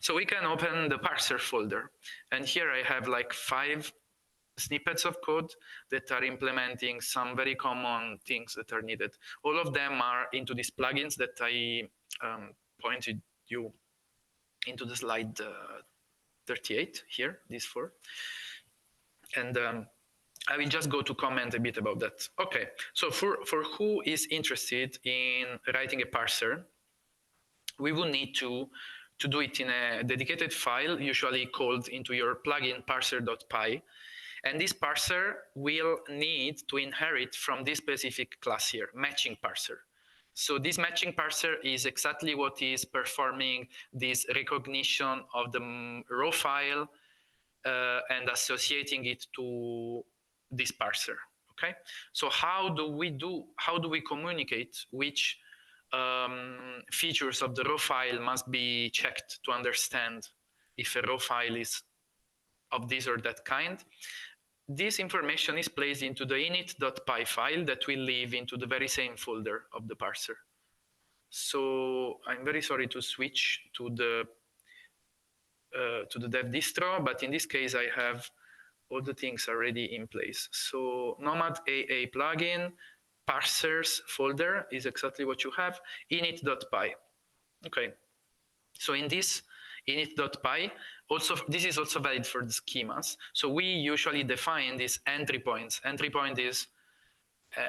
So we can open the parser folder. And here I have like 5 snippets of code that are implementing some very common things that are needed. All of them are into these plugins that I pointed you into the slide 38 here, these 4. And I will just go to comment a bit about that. Okay, so for who is interested in writing a parser, we will need to do it in a dedicated file, usually called into your plugin parser.py. And this parser will need to inherit from this specific class here, matching parser. So this matching parser is exactly what is performing this recognition of the raw file and associating it to this parser. Okay. So how do we communicate which features of the raw file must be checked to understand if a raw file is of this or that kind? This information is placed into the init.py file that will live into the very same folder of the parser. So I'm very sorry to switch to the dev distro, but in this case I have all the things already in place. So NOMAD AA plugin, parsers folder is exactly what you have, init.py. Okay, so in this init.py, also this is also valid for the schemas. So we usually define these entry points. Entry point is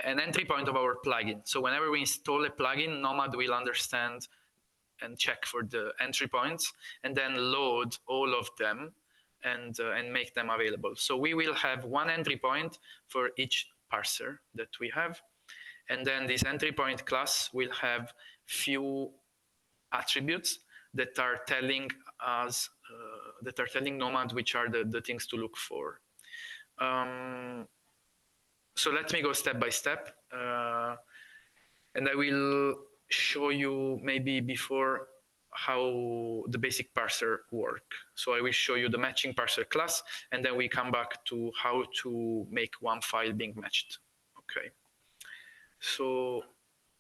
an entry point of our plugin. So whenever we install a plugin, NOMAD will understand and check for the entry points and then load all of them and make them available. So we will have one entry point for each parser that we have. And then this entry point class will have few attributes that are telling us, that are telling NOMAD which are the things to look for. So let me go step by step. And I will show you maybe before how the basic parser work. So I will show you the matching parser class, and then we come back to how to make one file being matched. Okay. So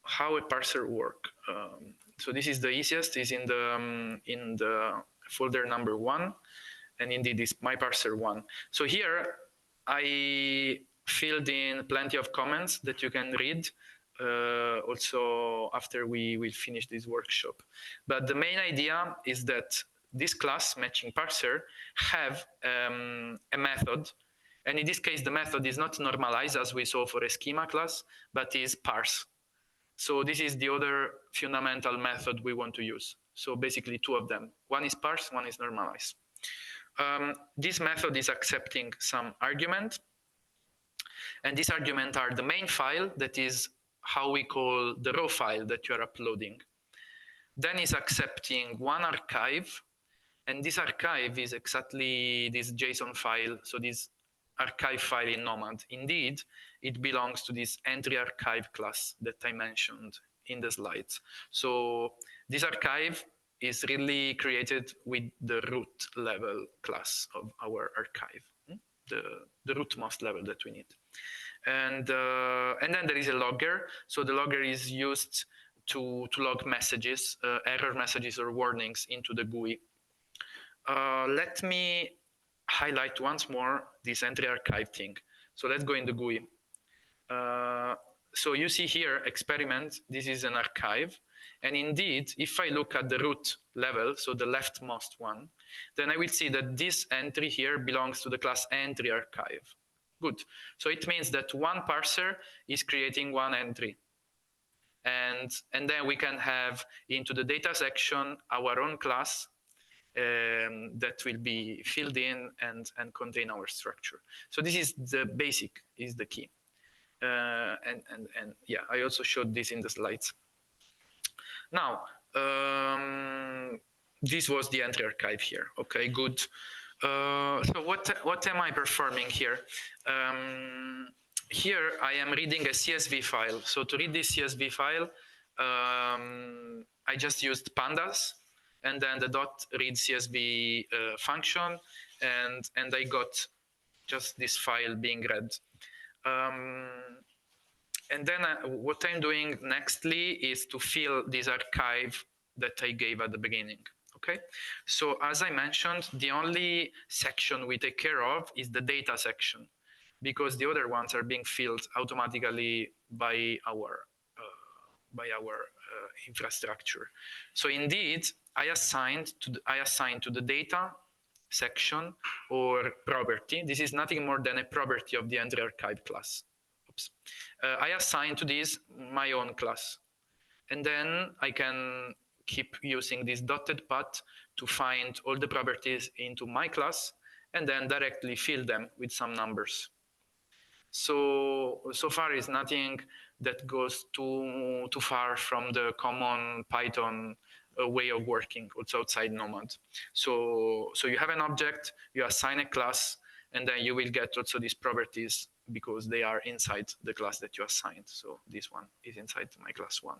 how a parser work? So this is the easiest, is in the folder number 1, and indeed is my parser 1. So here I filled in plenty of comments that you can read also after we will finish this workshop. But the main idea is that this class, matching parser, have a method. And in this case, the method is not normalize as we saw for a schema class, but is parse. So this is the other fundamental method we want to use. So basically 2 of them. One is parse, one is normalize. This method is accepting some argument. And these arguments are the main file, that is how we call the raw file that you are uploading. Then is accepting one archive, and this archive is exactly this JSON file, so this archive file in NOMAD. Indeed, it belongs to this entry archive class that I mentioned in the slides. So this archive is really created with the root level class of our archive, the rootmost level that we need. And then there is a logger. So the logger is used to log messages, error messages or warnings into the GUI. Let me highlight once more this entry archive thing. So let's go in the GUI. So you see here, experiment, this is an archive. And indeed, if I look at the root level, so the leftmost one, then I will see that this entry here belongs to the class entry archive. Good. So it means that one parser is creating one entry. And then we can have into the data section our own class that will be filled in and contain our structure. So this is the basic, is the key. And yeah, I also showed this in the slides. Now, this was the entry archive here. Okay, good. So what am I performing here? Here I am reading a CSV file. So to read this CSV file, I just used pandas and then the .read CSV function, and I got just this file being read. And then what I'm doing nextly is to fill this archive that I gave at the beginning. Okay, so as I mentioned, the only section we take care of is the data section, because the other ones are being filled automatically by our infrastructure. So indeed, I assigned to the data section or property. This is nothing more than a property of the entry archive class. Oops. I assign to this my own class, and then I can keep using this dotted path to find all the properties into my class and then directly fill them with some numbers. So far is nothing that goes too far from the common Python way of working, also outside NOMAD. So you have an object, you assign a class, and then you will get also these properties because they are inside the class that you assigned. So this one is inside my class 1.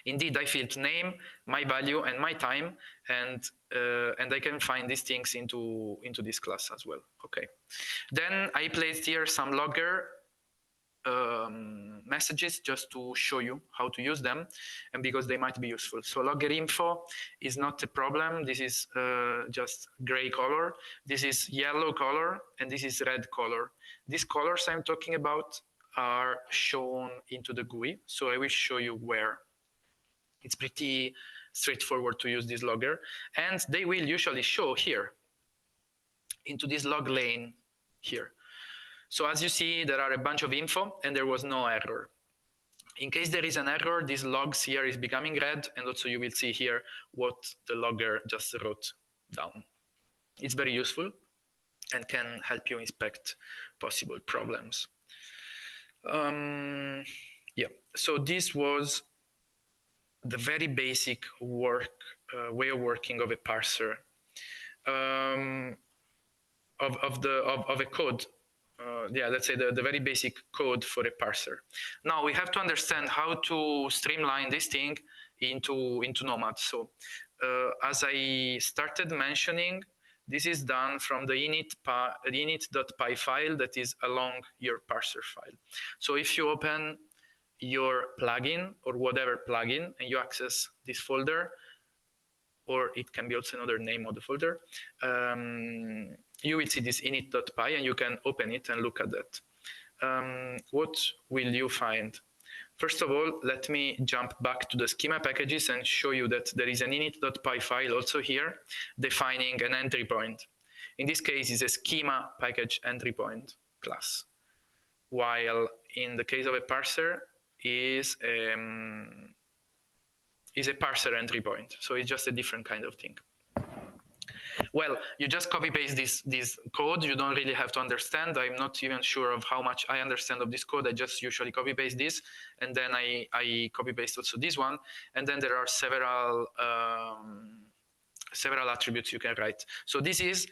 Indeed, I filled name, my value, and my time, and I can find these things into this class as well. Okay. Then I placed here some logger messages just to show you how to use them, and because they might be useful. So logger info is not a problem. This is just gray color. This is yellow color, and this is red color. These colors I'm talking about are shown into the GUI. So I will show you where. It's pretty straightforward to use this logger, and they will usually show here into this log lane here. So as you see, there are a bunch of info and there was no error. In case there is an error, these logs here is becoming red, and also you will see here what the logger just wrote down. It's very useful and can help you inspect possible problems. Yeah, so this was the very basic way of working of a parser, of a code. Yeah, let's say the very basic code for a parser. Now we have to understand how to streamline this thing into NOMAD. So as I started mentioning, this is done from the init.py file that is along your parser file. So if you open your plugin or whatever plugin and you access this folder, or it can be also another name of the folder, you will see this init.py and you can open it and look at that. What will you find? First of all, let me jump back to the schema packages and show you that there is an init.py file also here defining an entry point. In this case, it's a schema package entry point class, while in the case of a parser is a parser entry point. So it's just a different kind of thing. Well, you just copy paste this code. You don't really have to understand. I'm not even sure of how much I understand of this code. I just usually copy paste this, and then I copy paste also this one. And then there are several attributes you can write. So this is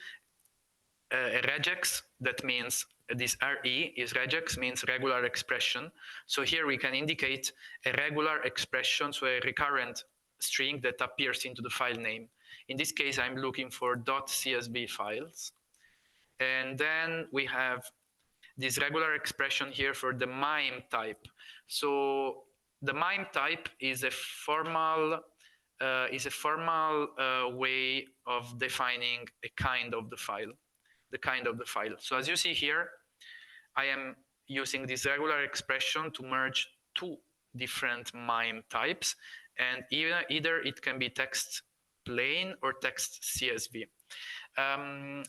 a regex. That means this RE is regex, means regular expression. So here we can indicate a regular expression, so a recurrent string that appears into the file name. In this case, I'm looking for .csv files. And then we have this regular expression here for the MIME type. So the MIME type is a formal way of defining a kind of the file, the kind of the file. So as you see here, I am using this regular expression to merge two different MIME types, and either it can be text plain or text CSV.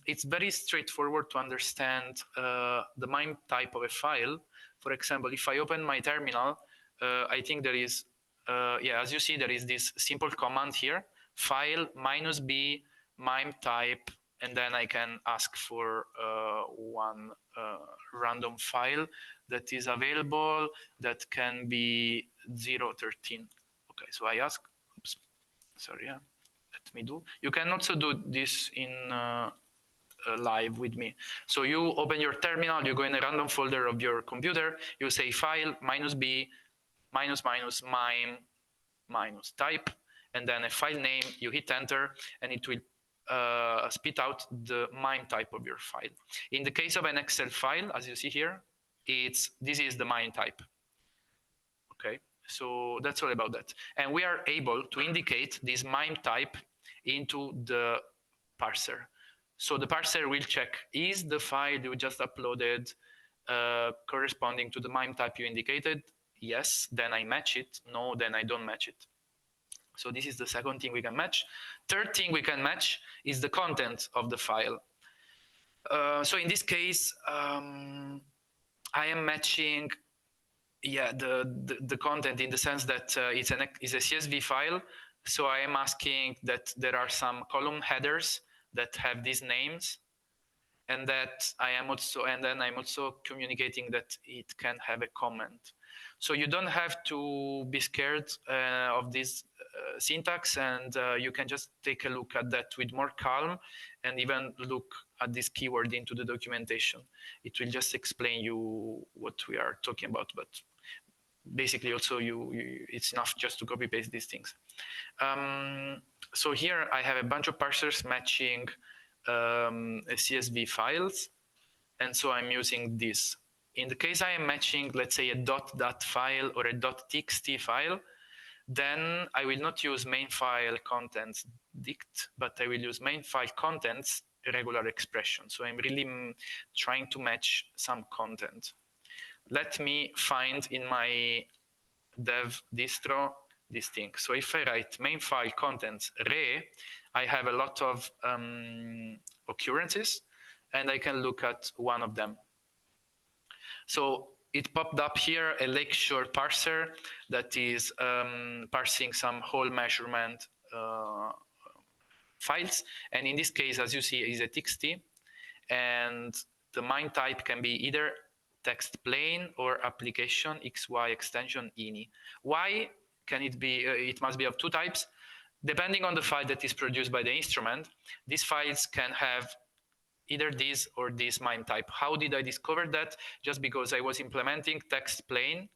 It's very straightforward to understand the MIME type of a file. For example, if I open my terminal, I think there is, as you see, there is this simple command here, file -b MIME type, and then I can ask for one random file that is available that can be 013. Okay, so I ask, oops, sorry, yeah. Let me do. You can also do this in live with me. So you open your terminal, you go in a random folder of your computer, you say file -b -mime -type, and then a file name, you hit enter, and it will spit out the MIME type of your file. In the case of an Excel file, as you see here, this is the MIME type. Okay, so that's all about that. And we are able to indicate this MIME type into the parser. So the parser will check, is the file you just uploaded corresponding to the MIME type you indicated? Yes, then I match it. No, then I don't match it. So this is the second thing we can match. Third thing we can match is the content of the file. So in this case, I am matching the content in the sense that it's a CSV file. So I am asking that there are some column headers that have these names, and that I'm also communicating that it can have a comment. So you don't have to be scared of this syntax, and you can just take a look at that with more calm, and even look at this keyword into the documentation. It will just explain you what we are talking about, but basically also it's enough just to copy paste these things. So here I have a bunch of parsers matching CSV files, and so I'm using this. In the case I am matching, let's say, a .dat file or a .txt file, then I will not use main file contents dict, but I will use main file contents regular expression. So I'm really trying to match some content. Let me find in my dev distro this thing. So if I write main file contents re, I have a lot of occurrences, and I can look at one of them. So it popped up here a Lakeshore parser that is parsing some whole measurement files. And in this case, as you see, is a txt, and the MIME type can be either text plain or application XY extension ini. Why can it be? It must be of two types. Depending on the file that is produced by the instrument, these files can have either this or this MIME type. How did I discover that? Just because I was implementing text plain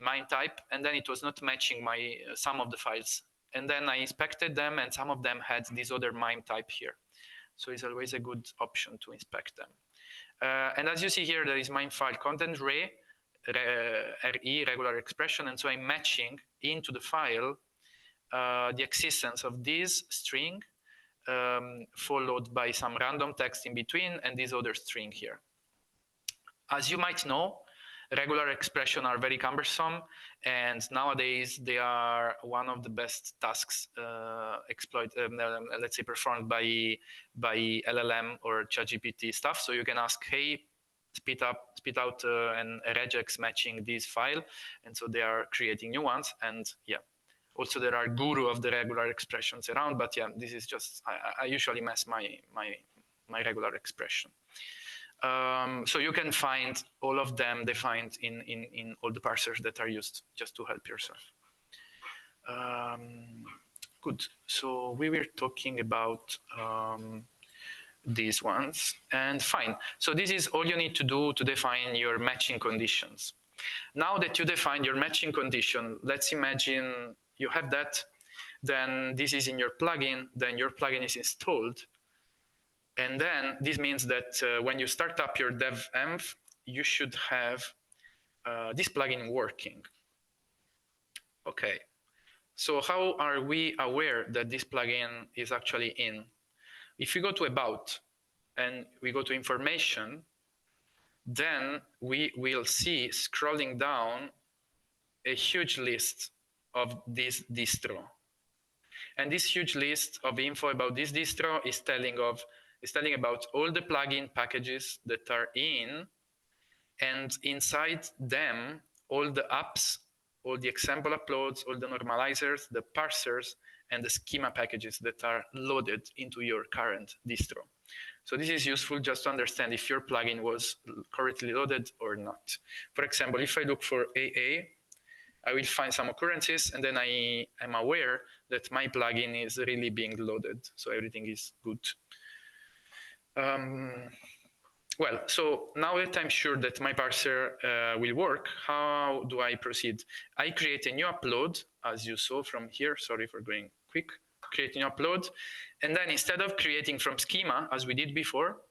MIME type, and then it was not matching my some of the files. And then I inspected them, and some of them had this other MIME type here. So it's always a good option to inspect them. And as you see here, there is MIME file content re, regular expression, and so I'm matching into the file the existence of this string followed by some random text in between and this other string here. As you might know, regular expressions are very cumbersome, and nowadays they are one of the best tasks let's say performed by LLM or ChatGPT stuff. So you can ask, hey, spit out an regex matching this file, and so they are creating new ones. And yeah, also there are guru of the regular expressions around, but yeah, this is just I usually mess my regular expression. So you can find all of them defined in all the parsers that are used, just to help yourself. Good. So we were talking about these ones, and fine. So this is all you need to do to define your matching conditions. Now that you define your matching condition, let's imagine you have that, then this is in your plugin, then your plugin is installed. And then this means that when you start up your dev env, you should have this plugin working. Okay, so how are we aware that this plugin is actually in? If we go to About and we go to Information, then we will see scrolling down a huge list of this distro. And this huge list of info about this distro is telling about all the plugin packages that are in, and inside them, all the apps, all the example uploads, all the normalizers, the parsers, and the schema packages that are loaded into your current distro. So this is useful just to understand if your plugin was correctly loaded or not. For example, if I look for AA, I will find some occurrences, and then I am aware that my plugin is really being loaded, so everything is good. Well, so now that I'm sure that my parser will work, how do I proceed? I create a new upload, as you saw from here. Sorry for going quick. Create a new upload. And then instead of creating from schema, as we did before,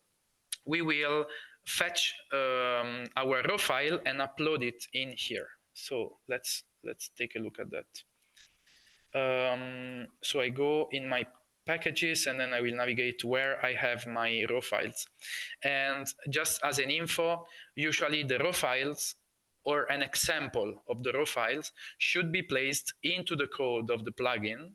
we will fetch our raw file and upload it in here. So let's take a look at that. So I go in my packages, and then I will navigate where I have my raw files. And just as an info, usually the raw files or an example of the raw files should be placed into the code of the plugin,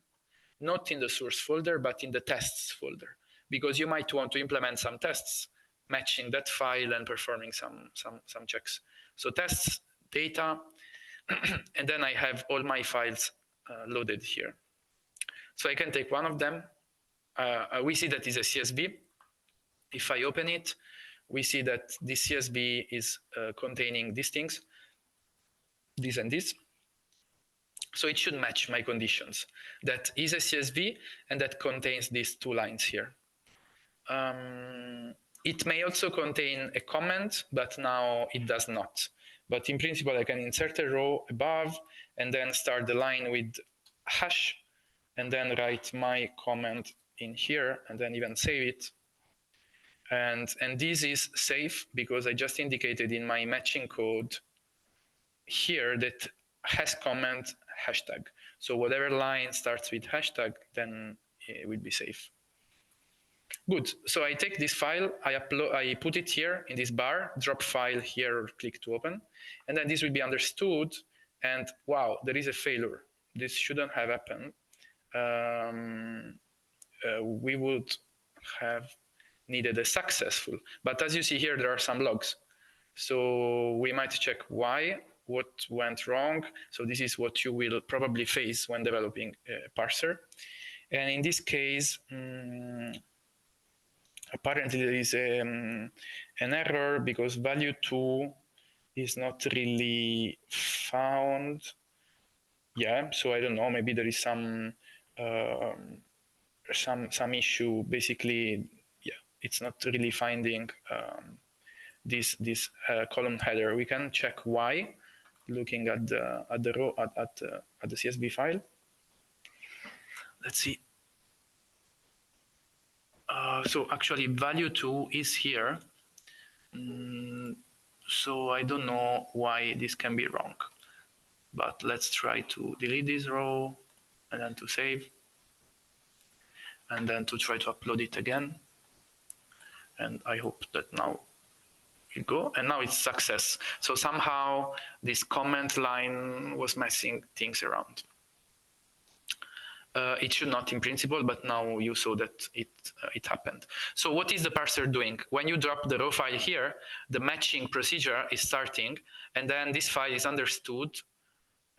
not in the source folder, but in the tests folder, because you might want to implement some tests matching that file and performing some checks. So tests, data, and then I have all my files loaded here. So I can take one of them. We see that is a CSV. If I open it, we see that this CSV is containing these things, this and this. So it should match my conditions. That is a CSV, and that contains these two lines here. It may also contain a comment, but now it does not. But in principle, I can insert a row above and then start the line with hash, and then write my comment in here, and then even save it. And this is safe because I just indicated in my matching code here that has comment hashtag. So whatever line starts with hashtag, then it will be safe. Good. So I take this file, I put it here in this bar, drop file here, or click to open, and then this will be understood. And wow, there is a failure. This shouldn't have happened. We would have needed a successful, but as you see here, there are some logs. So we might check why, what went wrong. So this is what you will probably face when developing a parser. And in this case, apparently there is an error because value 2 is not really found. Yeah, so I don't know, maybe there is some issue. Basically, yeah, it's not really finding this column header. We can check why, looking at the row at the CSV file. Let's see. So actually, value 2 is here. So I don't know why this can be wrong, but let's try to delete this row and then to save, and then to try to upload it again. And I hope that now it go, and now it's success. So somehow this comment line was messing things around. It should not in principle, but now you saw that it happened. So what is the parser doing? When you drop the raw file here, the matching procedure is starting, and then this file is understood.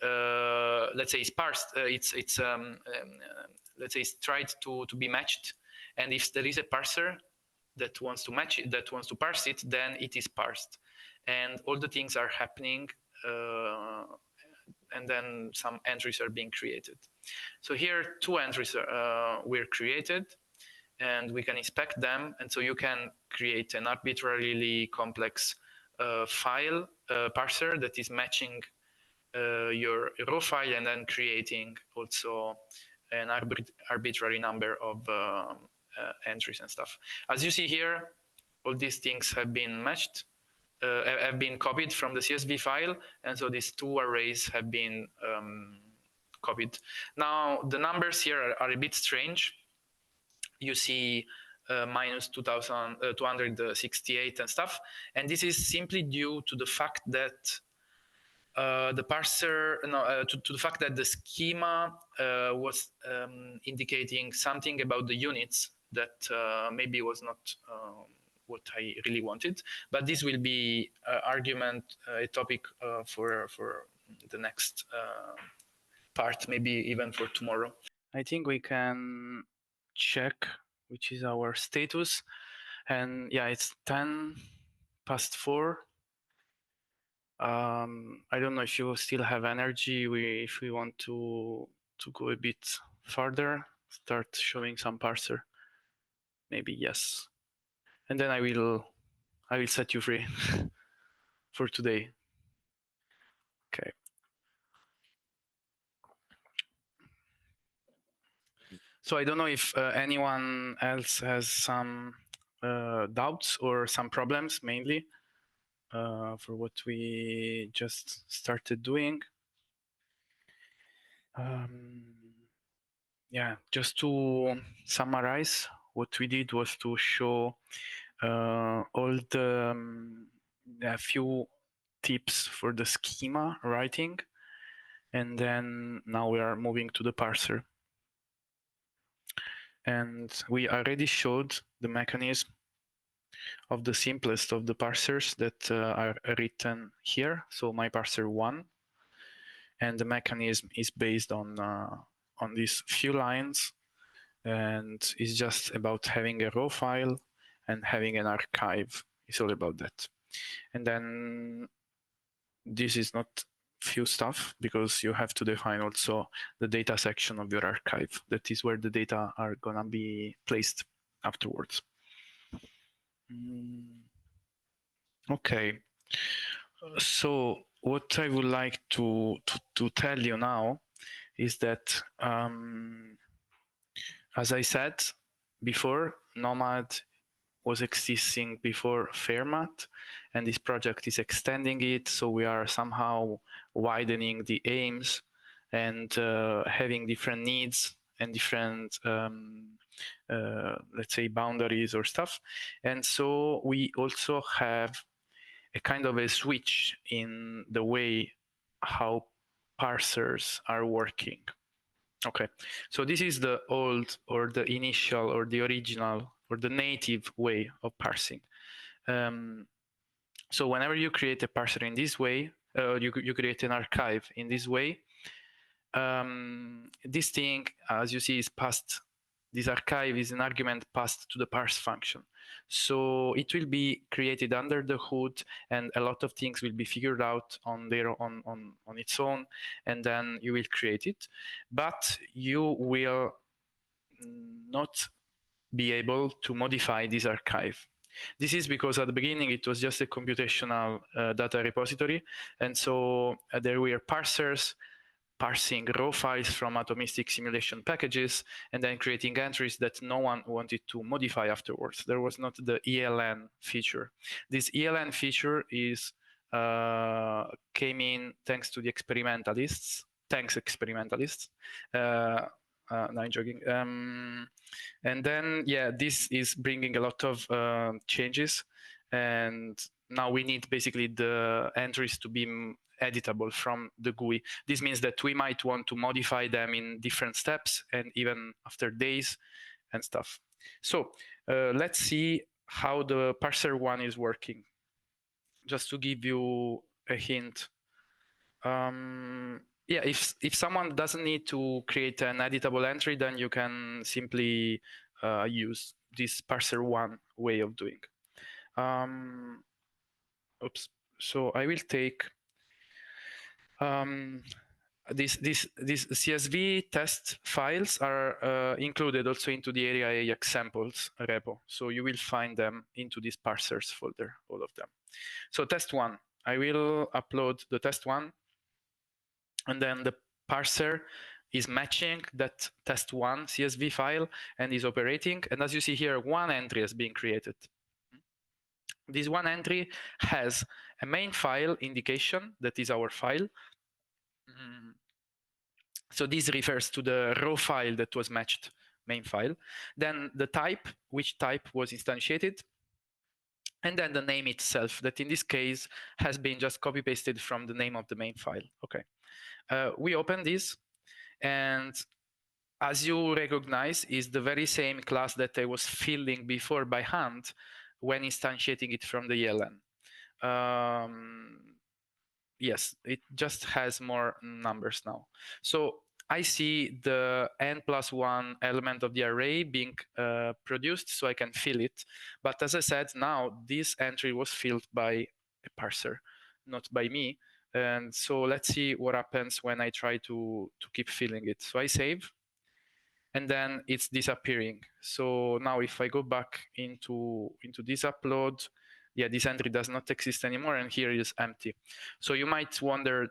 Let's say it's parsed. Let's say it's tried to be matched, and if there is a parser that wants to match it, that wants to parse it, then it is parsed, and all the things are happening. And then some entries are being created. So here, 2 entries were created, and we can inspect them. And so you can create an arbitrarily complex file parser that is matching your raw file and then creating also an arbitrary number of entries and stuff. As you see here, all these things have been matched. Have been copied from the CSV file, and so these 2 arrays have been copied. Now the numbers here are a bit strange. You see minus 2,268 and stuff, and this is simply due to the fact that the parser, to the fact that the schema was indicating something about the units that maybe was not what I really wanted, but this will be a topic for the next part, maybe even for tomorrow. I think we can check which is our status, and yeah, it's 4:10. I don't know if you still have energy. If we want to go a bit further, start showing some parser, maybe yes. And then I will set you free for today. Okay. So I don't know if anyone else has some doubts or some problems, mainly for what we just started doing. yeah, just to summarize, what we did was to show all the a few tips for the schema writing, and then now we are moving to the parser. And we already showed the mechanism of the simplest of the parsers that are written here. So my parser 1, and the mechanism is based on these few lines, and it's just about having a raw file and having an archive. It's all about that. And then this is not few stuff, because you have to define also the data section of your archive. That is where the data are gonna be placed afterwards. Okay, so what I would like to tell you now is that, as I said before, NOMAD was existing before Fairmat, and this project is extending it. So we are somehow widening the aims and having different needs and different, let's say, boundaries or stuff. And so we also have a kind of a switch in the way how parsers are working. Okay, so this is the old, or the initial, or the original, or the native way of parsing. So whenever you create a parser in this way, you create an archive in this way, this thing, as you see, is passed. This archive is an argument passed to the parse function. So it will be created under the hood, and a lot of things will be figured out on its own, and then you will create it. But you will not be able to modify this archive. This is because at the beginning it was just a computational data repository, and so there were parsers parsing raw files from atomistic simulation packages and then creating entries that no one wanted to modify afterwards. There was not the ELN feature. This ELN feature is came in thanks to the experimentalists. Thanks, experimentalists. No, I'm joking. And then, yeah, this is bringing a lot of changes, and now we need basically the entries to be editable from the GUI. This means that we might want to modify them in different steps and even after days and stuff. So let's see how the parser 1 is working. Just to give you a hint. Yeah, if someone doesn't need to create an editable entry, then you can simply use this parser 1 way of doing. Oops. So I will take these CSV test files are included also into the area examples repo. So you will find them into this parsers folder, all of them. So test 1, I will upload the test 1, and then the parser is matching that test 1 CSV file and is operating. And as you see here, one entry has been created. This one entry has a main file indication, that is our file. So this refers to the raw file that was matched, main file. Then the type, which type was instantiated, and then the name itself, that in this case has been just copy pasted from the name of the main file. Okay, we open this, and as you recognize, is the very same class that I was filling before by hand when instantiating it from the ELN. Yes, it just has more numbers now. So I see the n+1 element of the array being produced, so I can fill it. But as I said, now this entry was filled by a parser, not by me. And so let's see what happens when I try to keep filling it. So I save, and then it's disappearing. So now if I go back into this upload, yeah, this entry does not exist anymore, and here it is empty. So you might wonder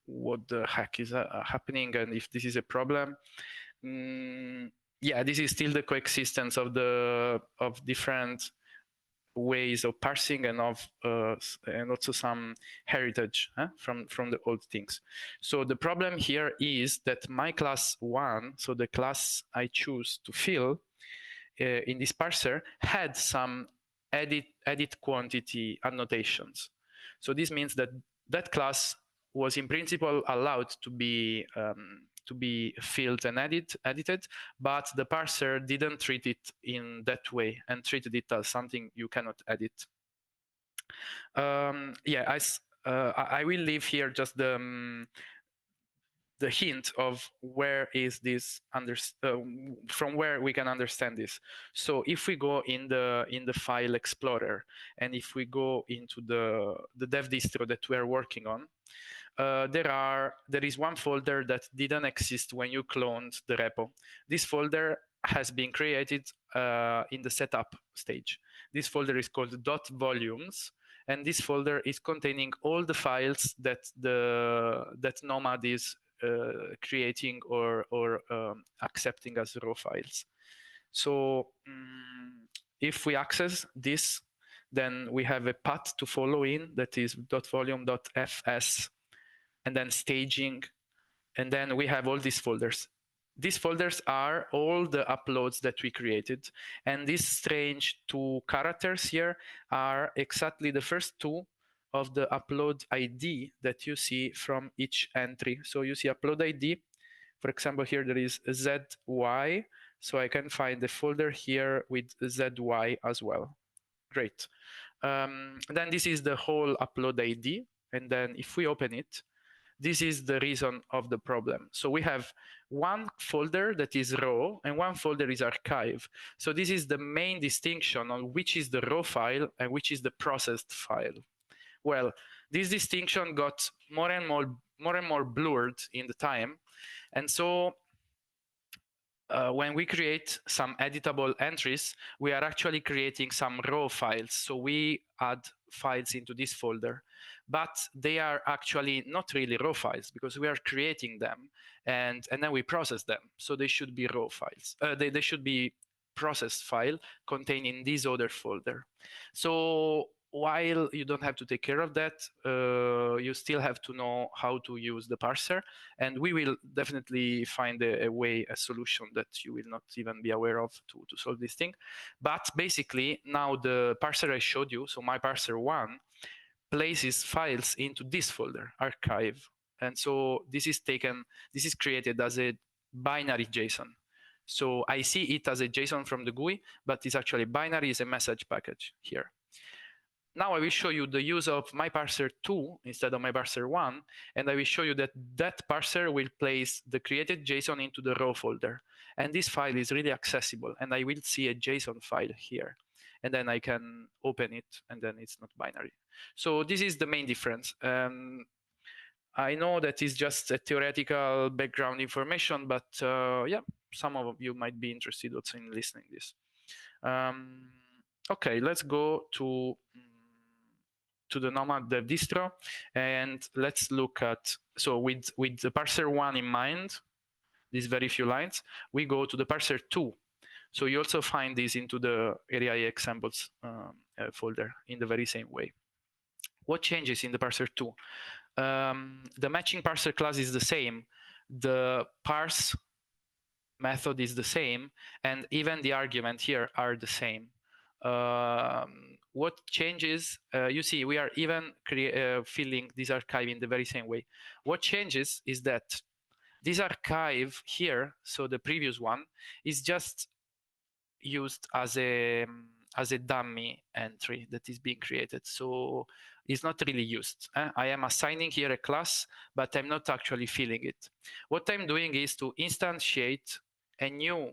what the heck is happening, and if this is a problem. Yeah, this is still the coexistence of different ways of parsing and also some heritage from the old things. So the problem here is that my class 1, so the class I choose to fill in this parser, had some edit quantity annotations. So this means that that class was in principle allowed to be filled and edited, but the parser didn't treat it in that way and treated it as something you cannot edit. Yeah, I will leave here just the hint of where is this from where we can understand this. So if we go in the file explorer, and if we go into the dev distro that we are working on, there is one folder that didn't exist when you cloned the repo. This folder has been created in the setup stage. This folder is called .volumes, and this folder is containing all the files that NOMAD is creating or accepting as raw files. So if we access this, then we have a path to follow in that is .volume.fs, and then staging, and then we have all these folders. These folders are all the uploads that we created, and these strange 2 characters here are exactly the first 2 of the upload ID that you see from each entry. So you see upload ID. For example, here there is ZY, so I can find the folder here with ZY as well. Great. Then this is the whole upload ID, and then if we open it, this is the reason of the problem. So we have one folder that is raw and one folder is archive. So this is the main distinction on which is the raw file and which is the processed file. Well, this distinction got more and more blurred in the time. And so when we create some editable entries, we are actually creating some raw files. So we add files into this folder, but they are actually not really raw files because we are creating them and then we process them. So they should be raw files. They should be processed file containing this other folder. So while you don't have to take care of that, you still have to know how to use the parser, and we will definitely find a solution that you will not even be aware of to solve this thing. But basically, now the parser I showed you, so my parser 1, places files into this folder, archive. And so this is created as a binary JSON. So I see it as a JSON from the GUI, but it's actually binary, is a message package here. Now I will show you the use of my parser 2 instead of my parser 1, and I will show you that that parser will place the created JSON into the raw folder. And this file is really accessible, and I will see a JSON file here. And then I can open it, and then it's not binary. So this is the main difference. I know that is just a theoretical background information, but yeah, some of you might be interested also in listening this. Okay, let's go to the NOMAD dev distro, and let's look at, so with the parser 1 in mind, these very few lines, we go to the parser 2. So you also find this into the area examples folder in the very same way. What changes in the parser 2? The matching parser class is the same. The parse method is the same, and even the argument here are the same. What changes, you see, we are even filling this archive in the very same way. What changes is that this archive here, so the previous one, is just used as a dummy entry that is being created. So it's not really used. I am assigning here a class, but I'm not actually filling it. What I'm doing is to instantiate a new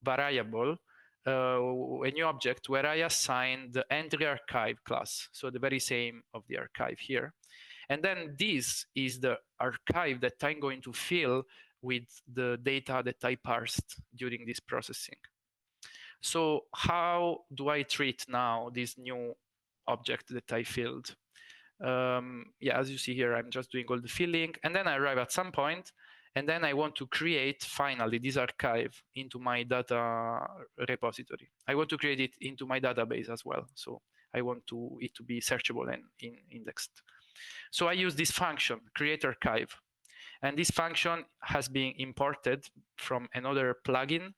variable, a new object where I assign the entry archive class, so the very same of the archive here. And then this is the archive that I'm going to fill with the data that I parsed during this processing. So how do I treat now this new object that I filled? Yeah, as you see here, I'm just doing all the filling, and then I arrive at some point, and then I want to create finally this archive into my data repository. I want to create it into my database as well. So I want it to be searchable and indexed. So I use this function, create archive. And this function has been imported from another plugin.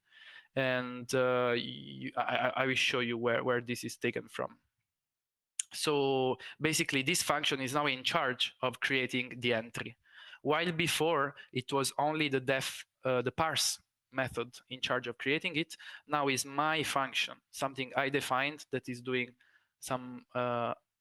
And I will show you where this is taken from. So basically, this function is now in charge of creating the entry. While before, it was only the parse method in charge of creating it. Now is my function, something I defined that is doing some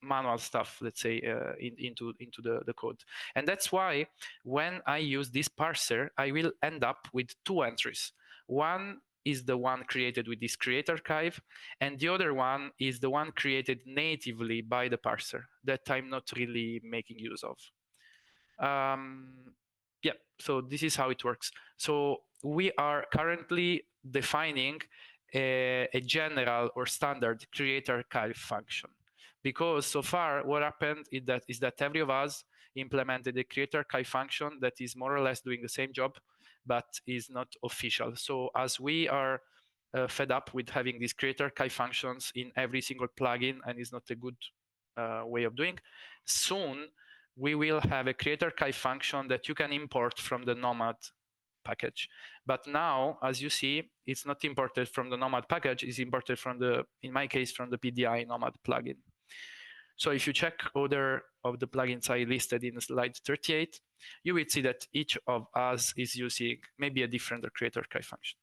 manual stuff, let's say, into the code. And that's why when I use this parser, I will end up with two entries. One is the one created with this create archive, and the other one is the one created natively by the parser that I'm not really making use of. Yeah, so this is how it works. So we are currently defining a general or standard create archive function, because so far what happened is that every of us implemented a create archive function that is more or less doing the same job, but is not official. So as we are fed up with having these create archive functions in every single plugin, and is not a good way of doing, soon we will have a create archive function that you can import from the NOMAD package. But now, as you see, it's not imported from the NOMAD package, it's imported from in my case, from the PDI NOMAD plugin. So if you check other of the plugins I listed in slide 38, you will see that each of us is using maybe a different create archive function.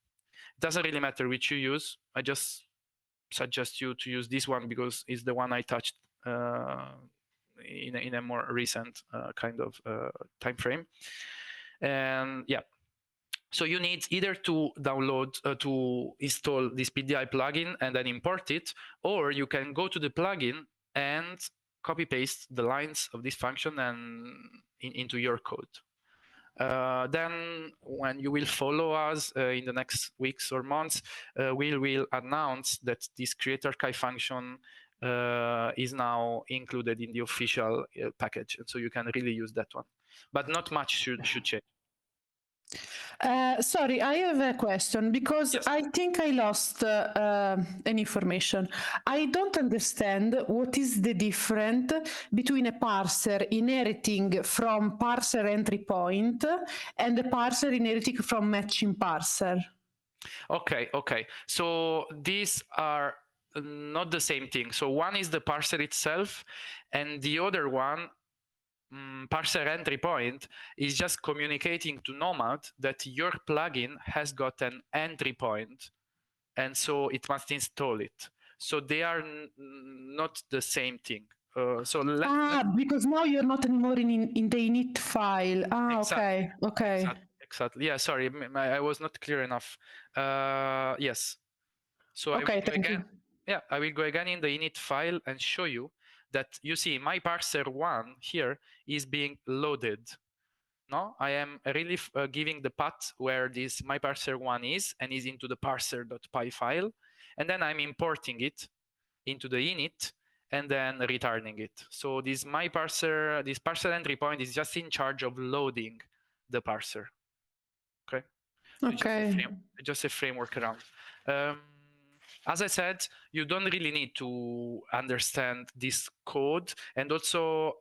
It doesn't really matter which you use. I just suggest you to use this one because it's the one I touched in a more recent kind of time frame. And yeah, so you need either to download, to install this PDI plugin and then import it, or you can go to the plugin and copy paste the lines of this function and into your code. Then when you will follow us in the next weeks or months, we will announce that this create archive function is now included in the official package, and so you can really use that one. But not much should change. Sorry, I have a question because Yes. I think I lost an information. I don't understand what is the difference between a parser inheriting from parser entry point and a parser inheriting from matching parser. Okay. So these are not the same thing. So one is the parser itself, and the other one, parser entry point, is just communicating to NOMAD that your plugin has got an entry point, and so it must install it. So they are not the same thing. Because now you're not anymore in the init file. Exactly. Okay. Exactly. Yeah, sorry, I was not clear enough. Yes. So okay, thank you. Yeah, I will go again in the init file and show you that you see my parser1 here is being loaded. No, I am really giving the path where this my parser1 is, and is into the parser.py file, and then I'm importing it into the init and then returning it. So this parser entry point is just in charge of loading the parser. Okay. Okay. Just a framework around. As I said, you don't really need to understand this code, and also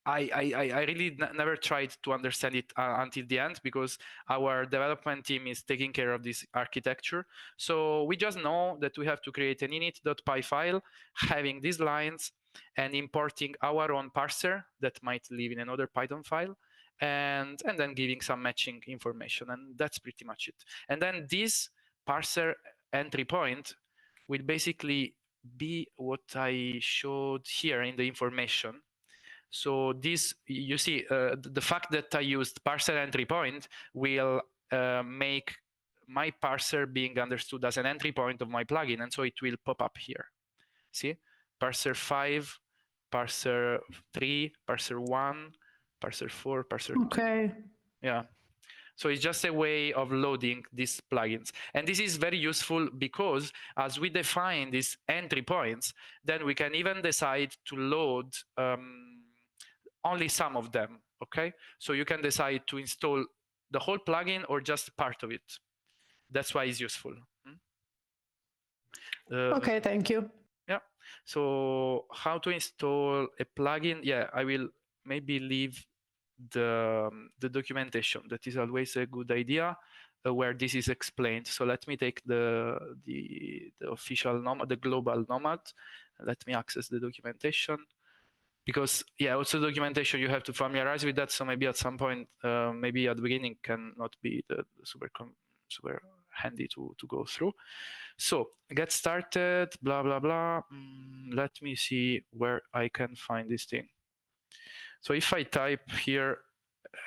I really never tried to understand it until the end, because our development team is taking care of this architecture. So we just know that we have to create an init.py file having these lines and importing our own parser that might live in another Python file, and then giving some matching information, and that's pretty much it. And then this parser entry point will basically be what I showed here in the information. So this, you see, the fact that I used parser entry point will make my parser being understood as an entry point of my plugin, and so it will pop up here. See, parser 5, parser 3, parser 1, parser 4, parser 2. Okay. Yeah. So it's just a way of loading these plugins. And this is very useful because as we define these entry points, then we can even decide to load only some of them, okay? So you can decide to install the whole plugin or just part of it. That's why it's useful. Okay, thank you. Yeah. So how to install a plugin? Yeah, I will maybe leave the documentation. That is always a good idea where this is explained. So let me take the official NOMAD, the global NOMAD. Let me access the documentation. Because yeah, also documentation, you have to familiarize with that. So maybe at some point, maybe at the beginning cannot be the super handy to go through. So get started, blah, blah, blah. Let me see where I can find this thing. So if I type here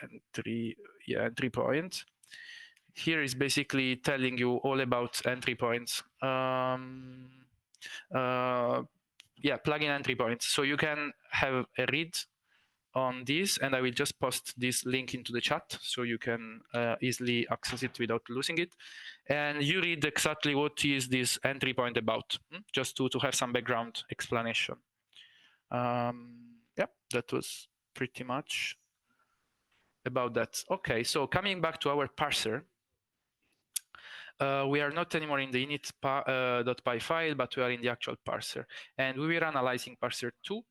entry point, here is basically telling you all about entry points. Yeah, plugin entry points. So you can have a read on this, and I will just post this link into the chat so you can easily access it without losing it. And you read exactly what is this entry point about, just to have some background explanation. Yeah, that was pretty much about that. Okay, so coming back to our parser, we are not anymore in the init.py file, but we are in the actual parser. And we were analyzing parser 2,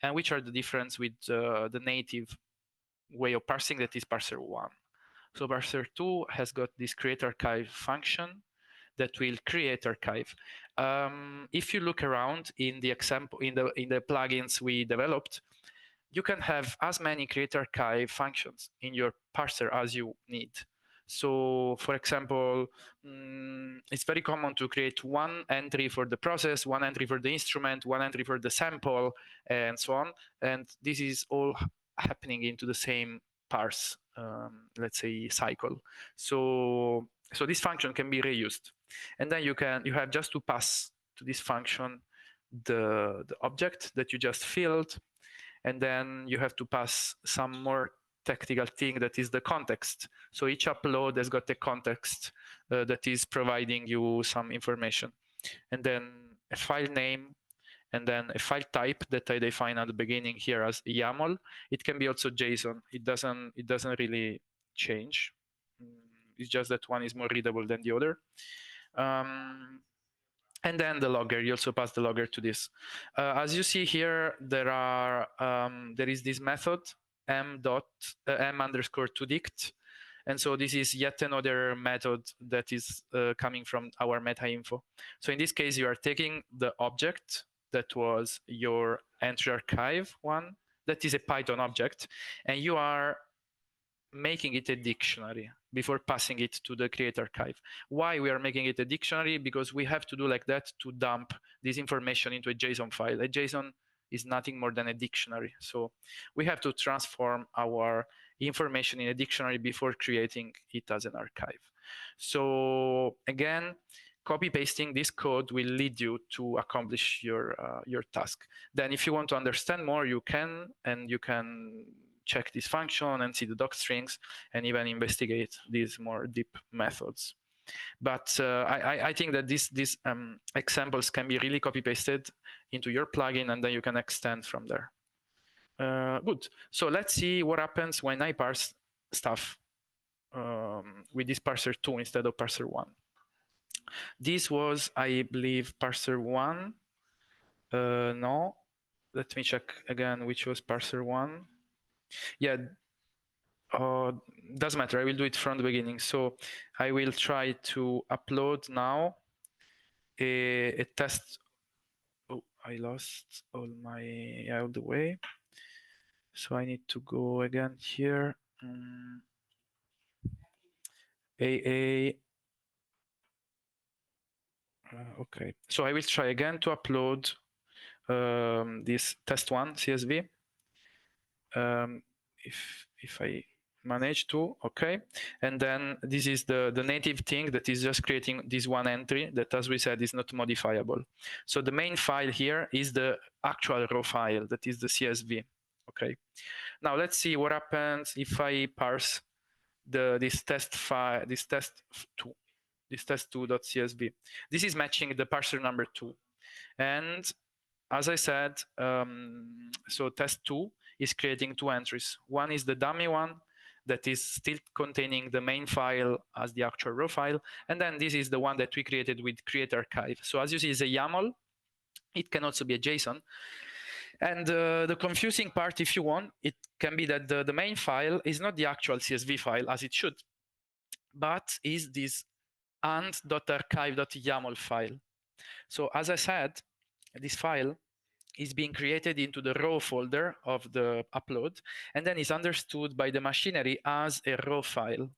and which are the difference with the native way of parsing, that is parser 1. So parser 2 has got this create archive function that will create archive. If you look around in the example, in the plugins we developed, you can have as many create archive functions in your parser as you need. So for example, it's very common to create one entry for the process, one entry for the instrument, one entry for the sample, and so on. And this is all happening into the same parse, let's say, cycle. So this function can be reused. And then you have just to pass to this function the object that you just filled, and then you have to pass some more technical thing, that is the context. So each upload has got a context that is providing you some information, and then a file name, and then a file type that I define at the beginning here as YAML. It can be also JSON. It doesn't really change. It's just that one is more readable than the other. And then the logger, you also pass the logger to this. As you see here, there is this method m_2dict. And so this is yet another method that is coming from our meta info. So in this case, you are taking the object that was your entry archive one, that is a Python object, and you are making it a dictionary before passing it to the create archive. Why we are making it a dictionary? Because we have to do like that to dump this information into a JSON file. A JSON is nothing more than a dictionary. So we have to transform our information in a dictionary before creating it as an archive. So again, copy pasting this code will lead you to accomplish your task. Then if you want to understand more, you can check this function and see the doc strings and even investigate these more deep methods. But I think that these examples can be really copy pasted into your plugin, and then you can extend from there. Good. So let's see what happens when I parse stuff with this parser 2 instead of parser 1. This was, I believe, parser 1. No, let me check again which was parser 1. Yeah, doesn't matter. I will do it from the beginning. So I will try to upload now a test. Oh, I lost all the way. So I need to go again here. AA. Okay. So I will try again to upload this test1 CSV. If I manage to, okay. And then this is the native thing that is just creating this one entry that, as we said, is not modifiable. So the main file here is the actual raw file, that is the CSV, okay. Now let's see what happens if I parse this test2.csv. This is matching the parser number 2. And as I said, so test2 is creating 2 entries. One is the dummy one that is still containing the main file as the actual raw file. And then this is the one that we created with create archive. So as you see, it's a YAML It can also be a JSON. And the confusing part, if you want, it can be that the main file is not the actual CSV file as it should, but is this and.archive.yaml file. So as I said, this file is being created into the raw folder of the upload, and then is understood by the machinery as a raw file.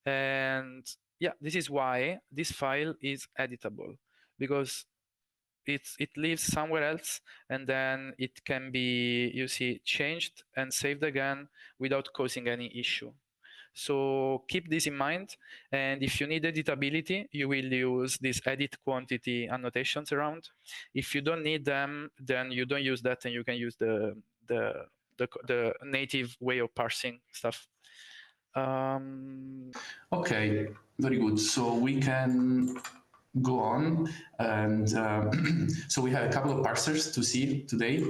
And yeah, this is why this file is editable, because it lives somewhere else, and then it can be, you see, changed and saved again without causing any issue. So keep this in mind, and if you need editability, you will use these edit quantity annotations around. If you don't need them, then you don't use that, and you can use the native way of parsing stuff. Okay, very good. So we can go on, and so we have a couple of parsers to see today.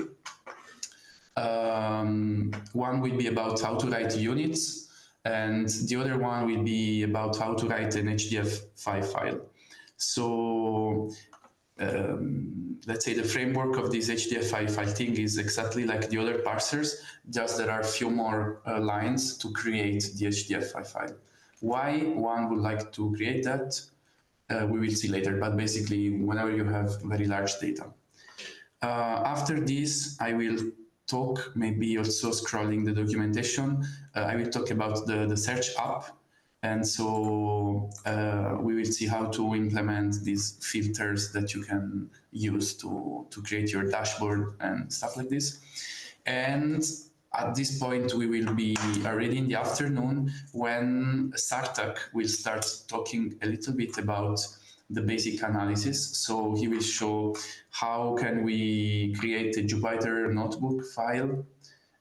One will be about how to write units, and the other one will be about how to write an HDF5 file. So let's say the framework of this HDF5 file thing is exactly like the other parsers, just there are a few more lines to create the HDF5 file. Why one would like to create that, we will see later, but basically whenever you have very large data. After this, I will talk, maybe also scrolling the documentation, I will talk about the search app. And so we will see how to implement these filters that you can use to create your dashboard and stuff like this. And at this point, we will be already in the afternoon when Sartak will start talking a little bit about the basic analysis. So he will show how can we create a Jupyter notebook file,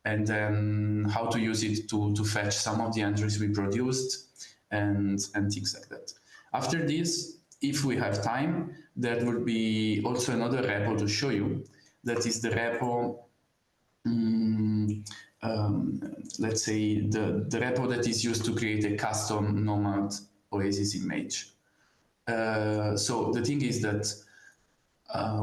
and then how to use it to fetch some of the entries we produced, and things like that. After this, if we have time, there will be also another repo to show you. That is the repo, let's say the repo that is used to create a custom NOMAD Oasis image. So the thing is that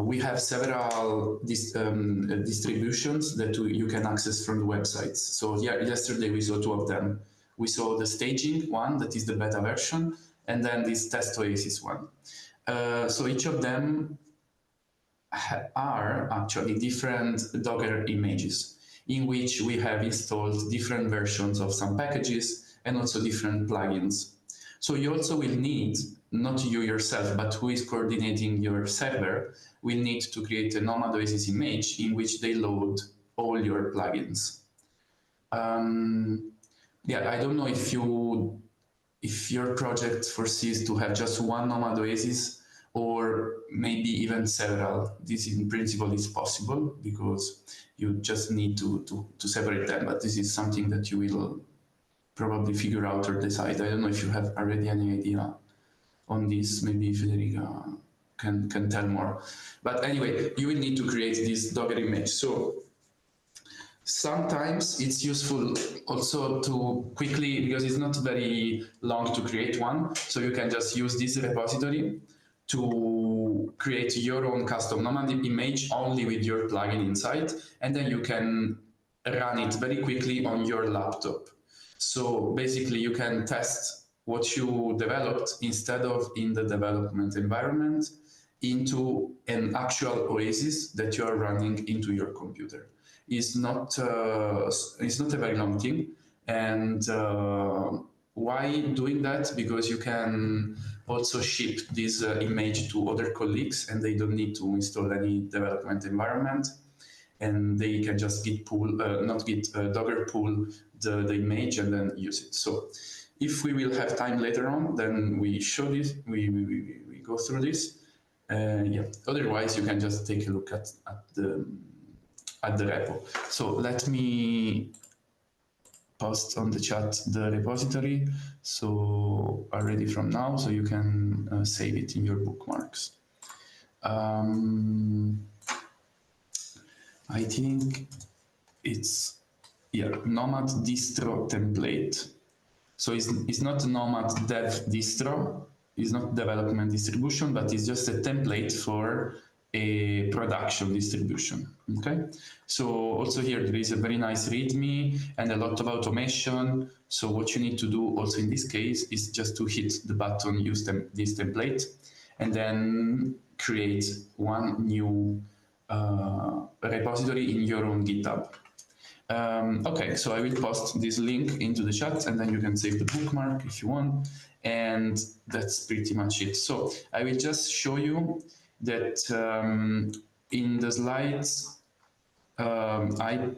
we have several distributions that you can access from the websites. So yeah, yesterday we saw two of them. We saw the staging one, that is the beta version, and then this test Oasis one. So each of them are actually different Docker images in which we have installed different versions of some packages and also different plugins. So you also will need, not you yourself, but who is coordinating your server, will need to create a NOMAD Oasis image in which they load all your plugins. Yeah, I don't know if your project foresees to have just one NOMAD Oasis or maybe even several. This in principle is possible because you just need to separate them, but this is something that you will probably figure out or decide. I don't know if you have already any idea on this. Maybe Federica can tell more. But anyway, you will need to create this Docker image. So sometimes it's useful also to quickly, because it's not very long to create one, so you can just use this repository to create your own custom NOMAD image only with your plugin inside, and then you can run it very quickly on your laptop. So basically you can test what you developed instead of in the development environment into an actual Oasis that you are running into your computer. It's not a very long thing. And why doing that? Because you can also ship this image to other colleagues and they don't need to install any development environment. And they can just Docker pull the image and then use it. So if we will have time later on, then we show this, we go through this. Yeah. Otherwise, you can just take a look at the repo. So let me post on the chat the repository. So already from now, so you can save it in your bookmarks. I think it's, yeah, NOMAD distro template. So it's not NOMAD dev distro, it's not development distribution, but it's just a template for a production distribution. Okay, so also here there is a very nice README and a lot of automation. So what you need to do also in this case is just to hit the button, use this template, and then create one new repository in your own GitHub. Okay, so I will post this link into the chat, and then you can save the bookmark if you want, and that's pretty much it. So I will just show you that in the slides I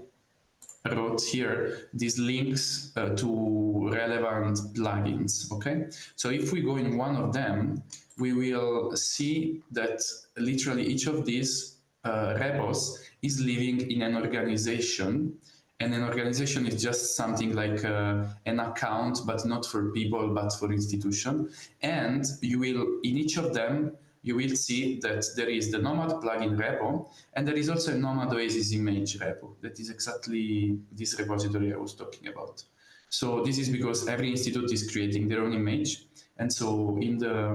wrote here these links to relevant plugins. Okay, so if we go in one of them, we will see that literally each of these repos is living in an organization, and an organization is just something like an account, but not for people, but for institution. And you will, in each of them, you will see that there is the NOMAD plugin repo, and there is also a NOMAD Oasis image repo. That is exactly this repository I was talking about. So this is because every institute is creating their own image, and so in the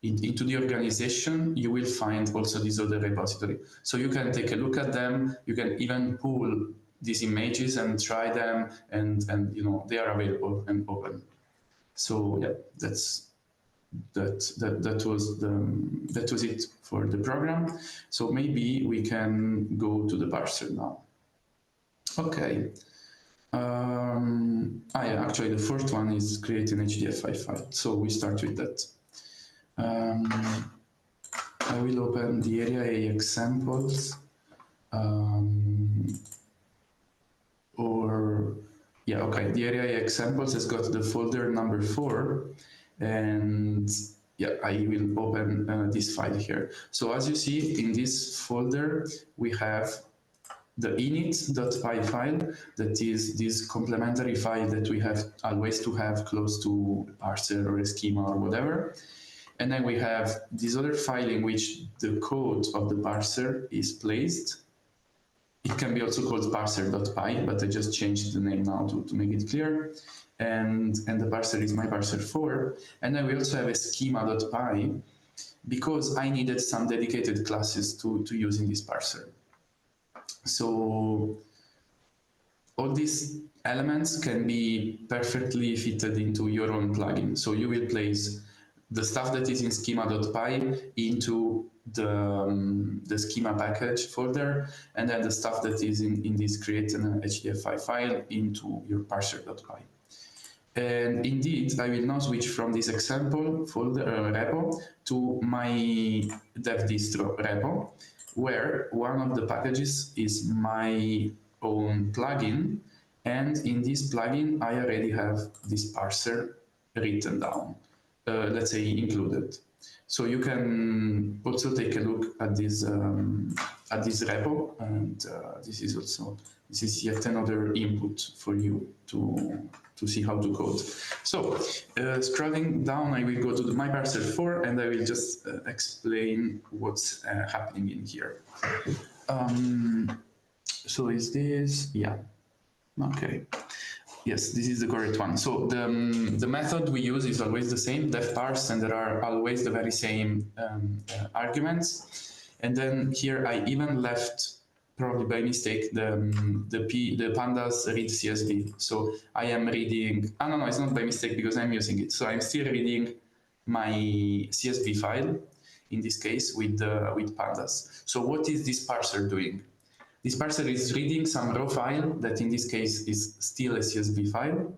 into the organization, you will find also this other repository. So you can take a look at them. You can even pull these images and try them, and you know, they are available and open. So yeah, that was it for the program. So maybe we can go to the parser now. Okay. Yeah, actually the first one is create an HDF5 file. So we start with that. I will open the area A examples, the area A examples has got the folder number 4, and yeah, I will open this file here. So as you see in this folder, we have the init.py file, that is this complementary file that we have always to have close to a parser or a schema or whatever. And then we have this other file in which the code of the parser is placed. It can be also called parser.py, but I just changed the name now to make it clear. And the parser is my parser 4. And then we also have a schema.py, because I needed some dedicated classes to use in this parser. So all these elements can be perfectly fitted into your own plugin. So you will place the stuff that is in schema.py into the schema package folder, and then the stuff that is in this create an HDF5 file into your parser.py. And indeed, I will now switch from this example folder repo to my dev distro repo, where one of the packages is my own plugin, and in this plugin I already have this parser written down, let's say included. So you can also take a look at this repo, and this is yet another input for you to see how to code. So scrolling down, I will go to my parser 4, and I will just explain what's happening in here. So is this, yeah, okay. Yes, this is the correct one. So the method we use is always the same, def parse, and there are always the very same arguments. And then here I even left, probably by mistake, the pandas read CSV. So I am reading, no, it's not by mistake because I'm using it. So I'm still reading my CSV file, in this case with pandas. So what is this parser doing? This parser is reading some raw file that in this case is still a CSV file.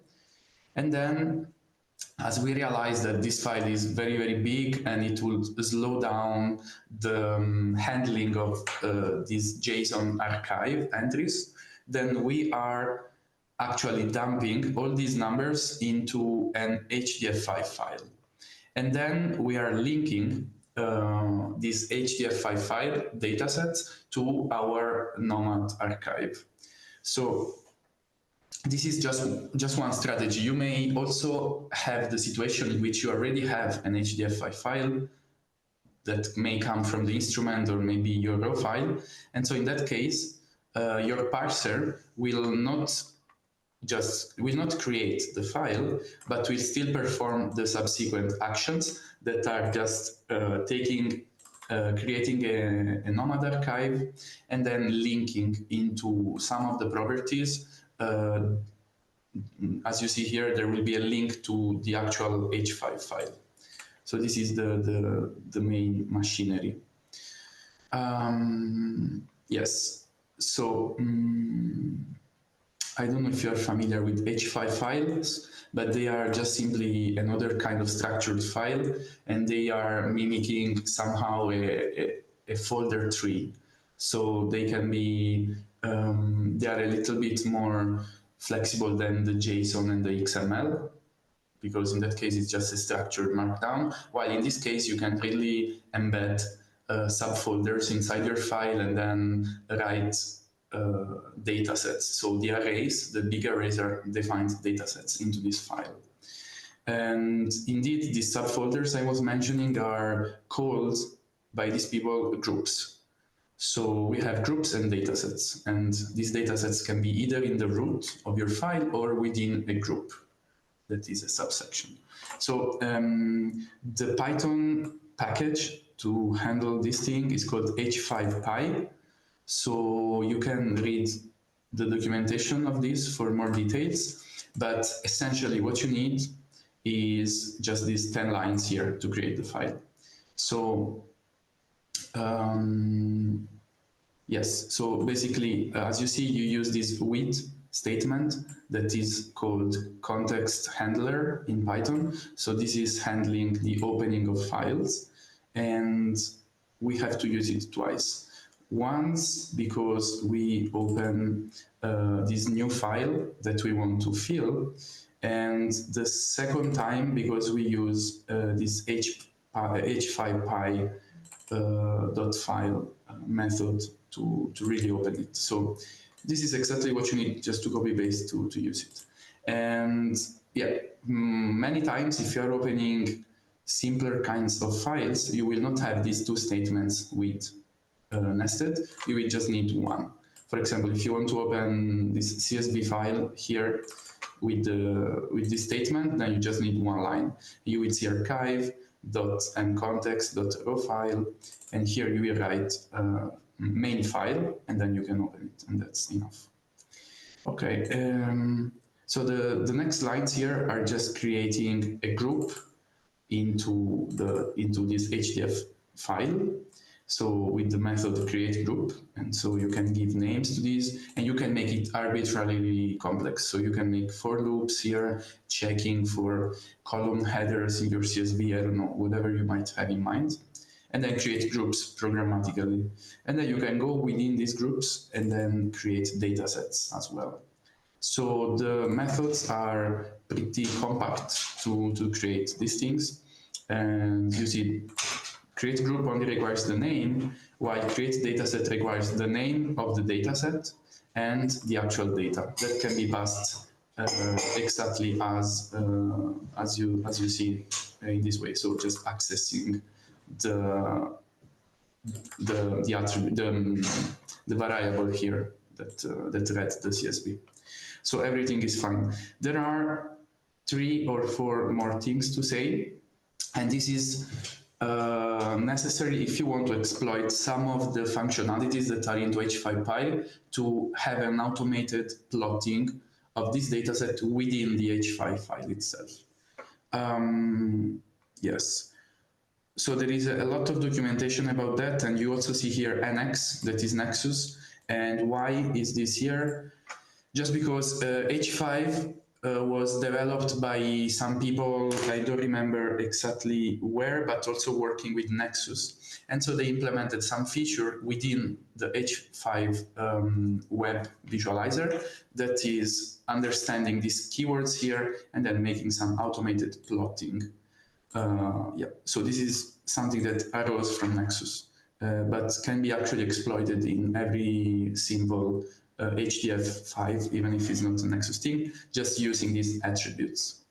And then as we realize that this file is very, very big and it will slow down the handling of these JSON archive entries, then we are actually dumping all these numbers into an HDF5 file. And then we are linking these HDF5 file datasets to our NOMAD archive. So this is just one strategy. You may also have the situation in which you already have an HDF5 file that may come from the instrument or maybe your raw file. And so in that case, your parser will not create the file, but will still perform the subsequent actions that are just taking creating a NOMAD archive, and then linking into some of the properties. As you see here, there will be a link to the actual H5 file. So this is the main machinery. Yes, so I don't know if you are familiar with H5 files, but they are just simply another kind of structured file, and they are mimicking somehow a folder tree. So they can be, they are a little bit more flexible than the JSON and the XML, because in that case it's just a structured markdown, while in this case you can really embed subfolders inside your file and then write data sets. So the arrays, the big arrays are defined data sets into this file. And indeed, these subfolders I was mentioning are called by these people groups. So we have groups and data sets, and these data sets can be either in the root of your file or within a group that is a subsection. So the Python package to handle this thing is called H5Py. So you can read the documentation of this for more details, but essentially what you need is just these 10 lines here to create the file. So yes, so basically, as you see, you use this with statement that is called context handler in Python. So this is handling the opening of files, and we have to use it twice. Once because we open this new file that we want to fill, and the second time because we use this h5py .file method to really open it. So this is exactly what you need just to copy paste to use it. And yeah, many times if you are opening simpler kinds of files, you will not have these two statements with nested. You will just need one. For example, if you want to open this CSV file here with this statement, then you just need one line. You will see archive.mcontext.raw file, and here you will write main file, and then you can open it, and that's enough. Okay, so the next lines here are just creating a group into this HDF file. So with the method create group, and so you can give names to these, and you can make it arbitrarily complex. So you can make for loops here, checking for column headers in your CSV, I don't know, whatever you might have in mind, and then create groups programmatically. And then you can go within these groups and then create data sets as well. So the methods are pretty compact to create these things. And you see, create group only requires the name, while create dataset requires the name of the dataset and the actual data that can be passed exactly as you see in this way. So just accessing the attribute, the variable here that read the CSV. So everything is fine. There are 3 or 4 more things to say, and this is necessary if you want to exploit some of the functionalities that are into H5Py to have an automated plotting of this dataset within the H5 file itself. Yes. So there is a lot of documentation about that, and you also see here NX, that is Nexus. And why is this here? Just because H5 was developed by some people, I don't remember exactly where, but also working with Nexus. And so they implemented some feature within the H5 web visualizer that is understanding these keywords here and then making some automated plotting. Yeah, so this is something that arose from Nexus, but can be actually exploited in every simple HDF5, even if it's not a Nexus thing, just using these attributes.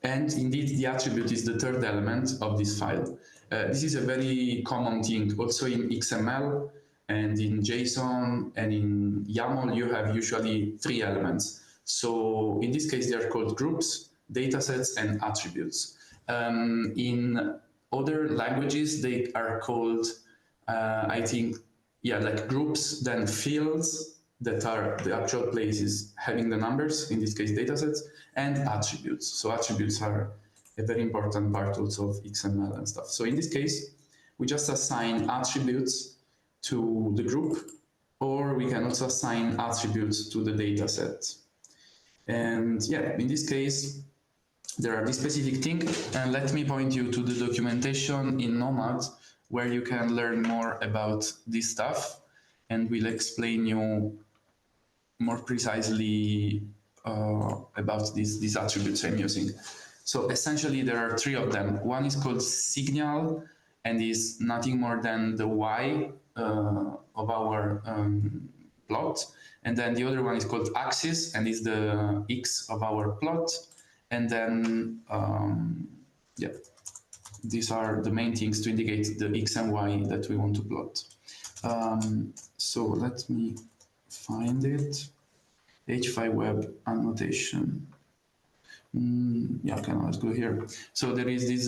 And indeed, the attribute is the third element of this file. This is a very common thing. Also in XML and in JSON and in YAML, you have usually 3 elements. So in this case, they are called groups, datasets, and attributes. In other languages, they are called, I think, yeah, like groups, then fields that are the actual places having the numbers, in this case datasets, and attributes. So attributes are a very important part also of XML and stuff. So in this case, we just assign attributes to the group, or we can also assign attributes to the dataset. And yeah, in this case, there are these specific things, and let me point you to the documentation in NOMAD, where you can learn more about this stuff, and we'll explain you more precisely about these attributes I'm using. So essentially, there are three of them. One is called signal, and is nothing more than the y of our plot. And then the other one is called axis, and is the x of our plot. And then, yeah, these are the main things to indicate the x and y that we want to plot. So let me find it. H5 web annotation. Yeah, okay, let's go here. So there is this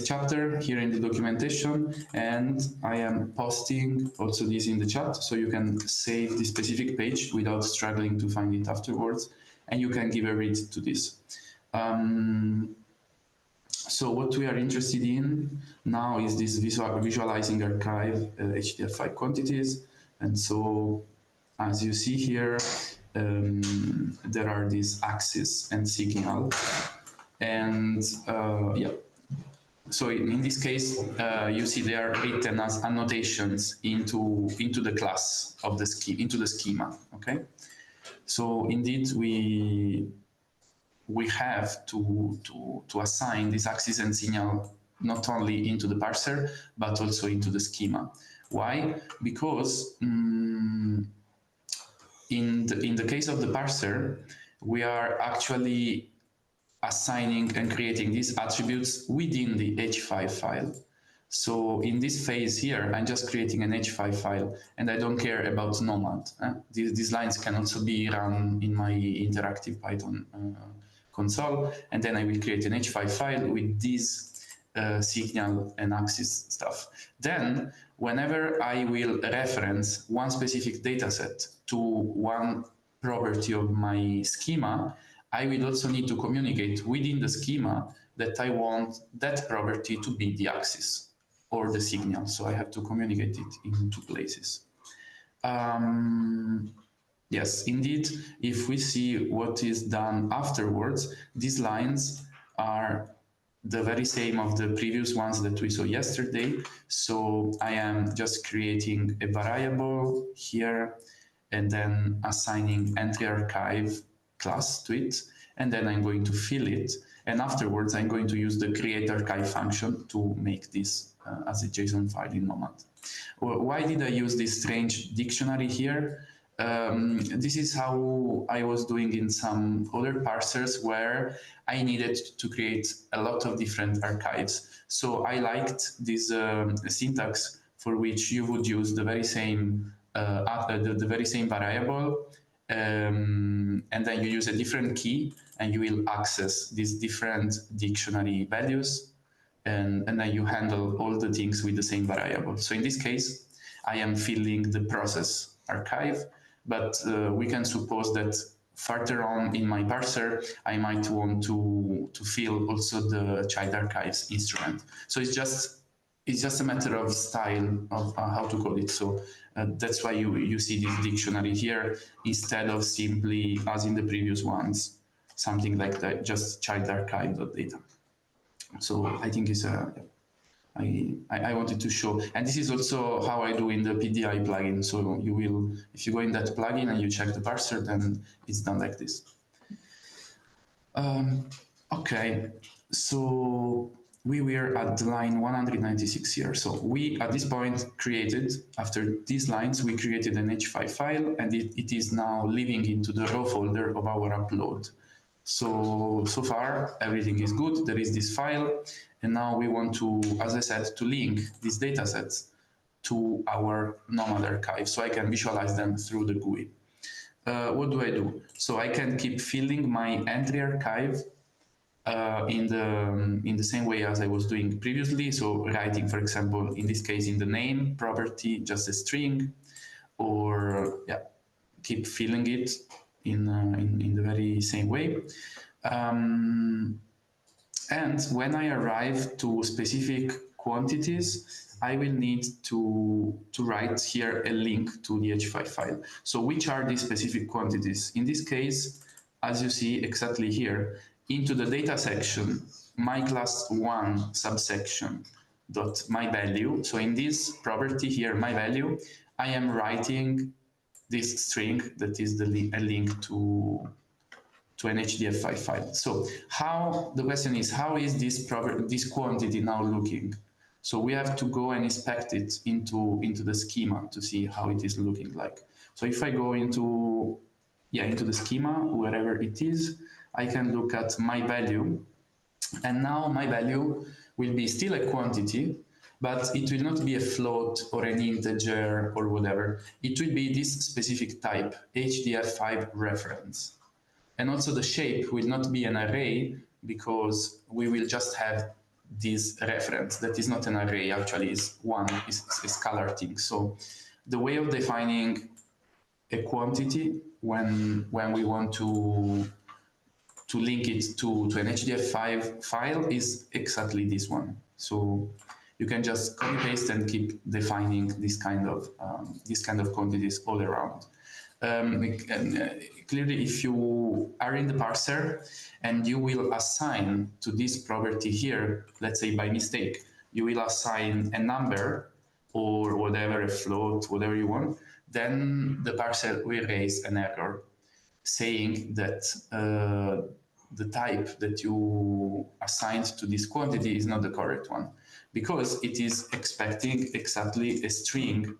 chapter here in the documentation, and I am posting also this in the chat, so you can save the specific page without struggling to find it afterwards, and you can give a read to this. So what we are interested in now is this visualizing archive HDF5 quantities, and so as you see here, there are these axis and signal, and yeah. So in this case, you see they are written as annotations into the class of the schema, into the schema. Okay. So indeed, we have to assign this axis and signal not only into the parser but also into the schema. Why? Because in the case of the parser, we are actually assigning and creating these attributes within the H5 file. So in this phase here, I'm just creating an H5 file, and I don't care about NOMAD. These lines can also be run in my interactive Python console, and then I will create an H5 file with these signal and axis stuff. Then, whenever I will reference one specific dataset to one property of my schema, I will also need to communicate within the schema that I want that property to be the axis or the signal. So I have to communicate it in two places. Yes, indeed, if we see what is done afterwards, these lines are the very same of the previous ones that we saw yesterday. So I am just creating a variable here and then assigning entry archive class to it, and then I'm going to fill it. And afterwards, I'm going to use the create archive function to make this as a JSON file in NOMAD. Why did I use this strange dictionary here? This is how I was doing in some other parsers where I needed to create a lot of different archives. So I liked this syntax for which you would use the very same variable, and then you use a different key, and you will access these different dictionary values, and then you handle all the things with the same variable. So in this case, I am filling the process archive, but we can suppose that further on in my parser, I might want to fill also the child archives instrument. So it's just a matter of style of how to code it. So that's why you see this dictionary here instead of simply, as in the previous ones, something like that, just child archive.data. So I think it's I wanted to show, and this is also how I do in the PDI plugin. So you will, if you go in that plugin and you check the parser, then it's done like this. Okay, so we were at the line 196 here. So we, at this point, created, after these lines, we created an H5 file, and it is now living into the raw folder of our upload. So far, everything is good. There is this file, and now we want to, as I said, to link these datasets to our NOMAD archive, so I can visualize them through the GUI. What do I do? So I can keep filling my entry archive in the same way as I was doing previously. So writing, for example, in this case, in the name property, just a string, or yeah, keep filling it in the very same way. And when I arrive to specific quantities, I will need to write here a link to the H5 file. So which are these specific quantities? In this case, as you see exactly here, into the data section, my class 1 subsection dot my value. So in this property here, my value, I am writing this string that is a link to an HDF5 file. So the question is, how is this quantity now looking? So we have to go and inspect it into the schema to see how it is looking like. So if I go into the schema, wherever it is, I can look at my value, and now my value will be still a quantity, but it will not be a float or an integer or whatever. It will be this specific type, HDF5 reference. And also the shape will not be an array, because we will just have this reference that is not an array, actually is a scalar thing. So the way of defining a quantity when we want to link it to an HDF5 file is exactly this one. So you can just copy paste and keep defining this kind of quantities all around. Clearly, if you are in the parser and you will assign to this property here, let's say by mistake, you will assign a number or whatever, a float, whatever you want, then the parser will raise an error saying that the type that you assigned to this quantity is not the correct one, because it is expecting exactly a string,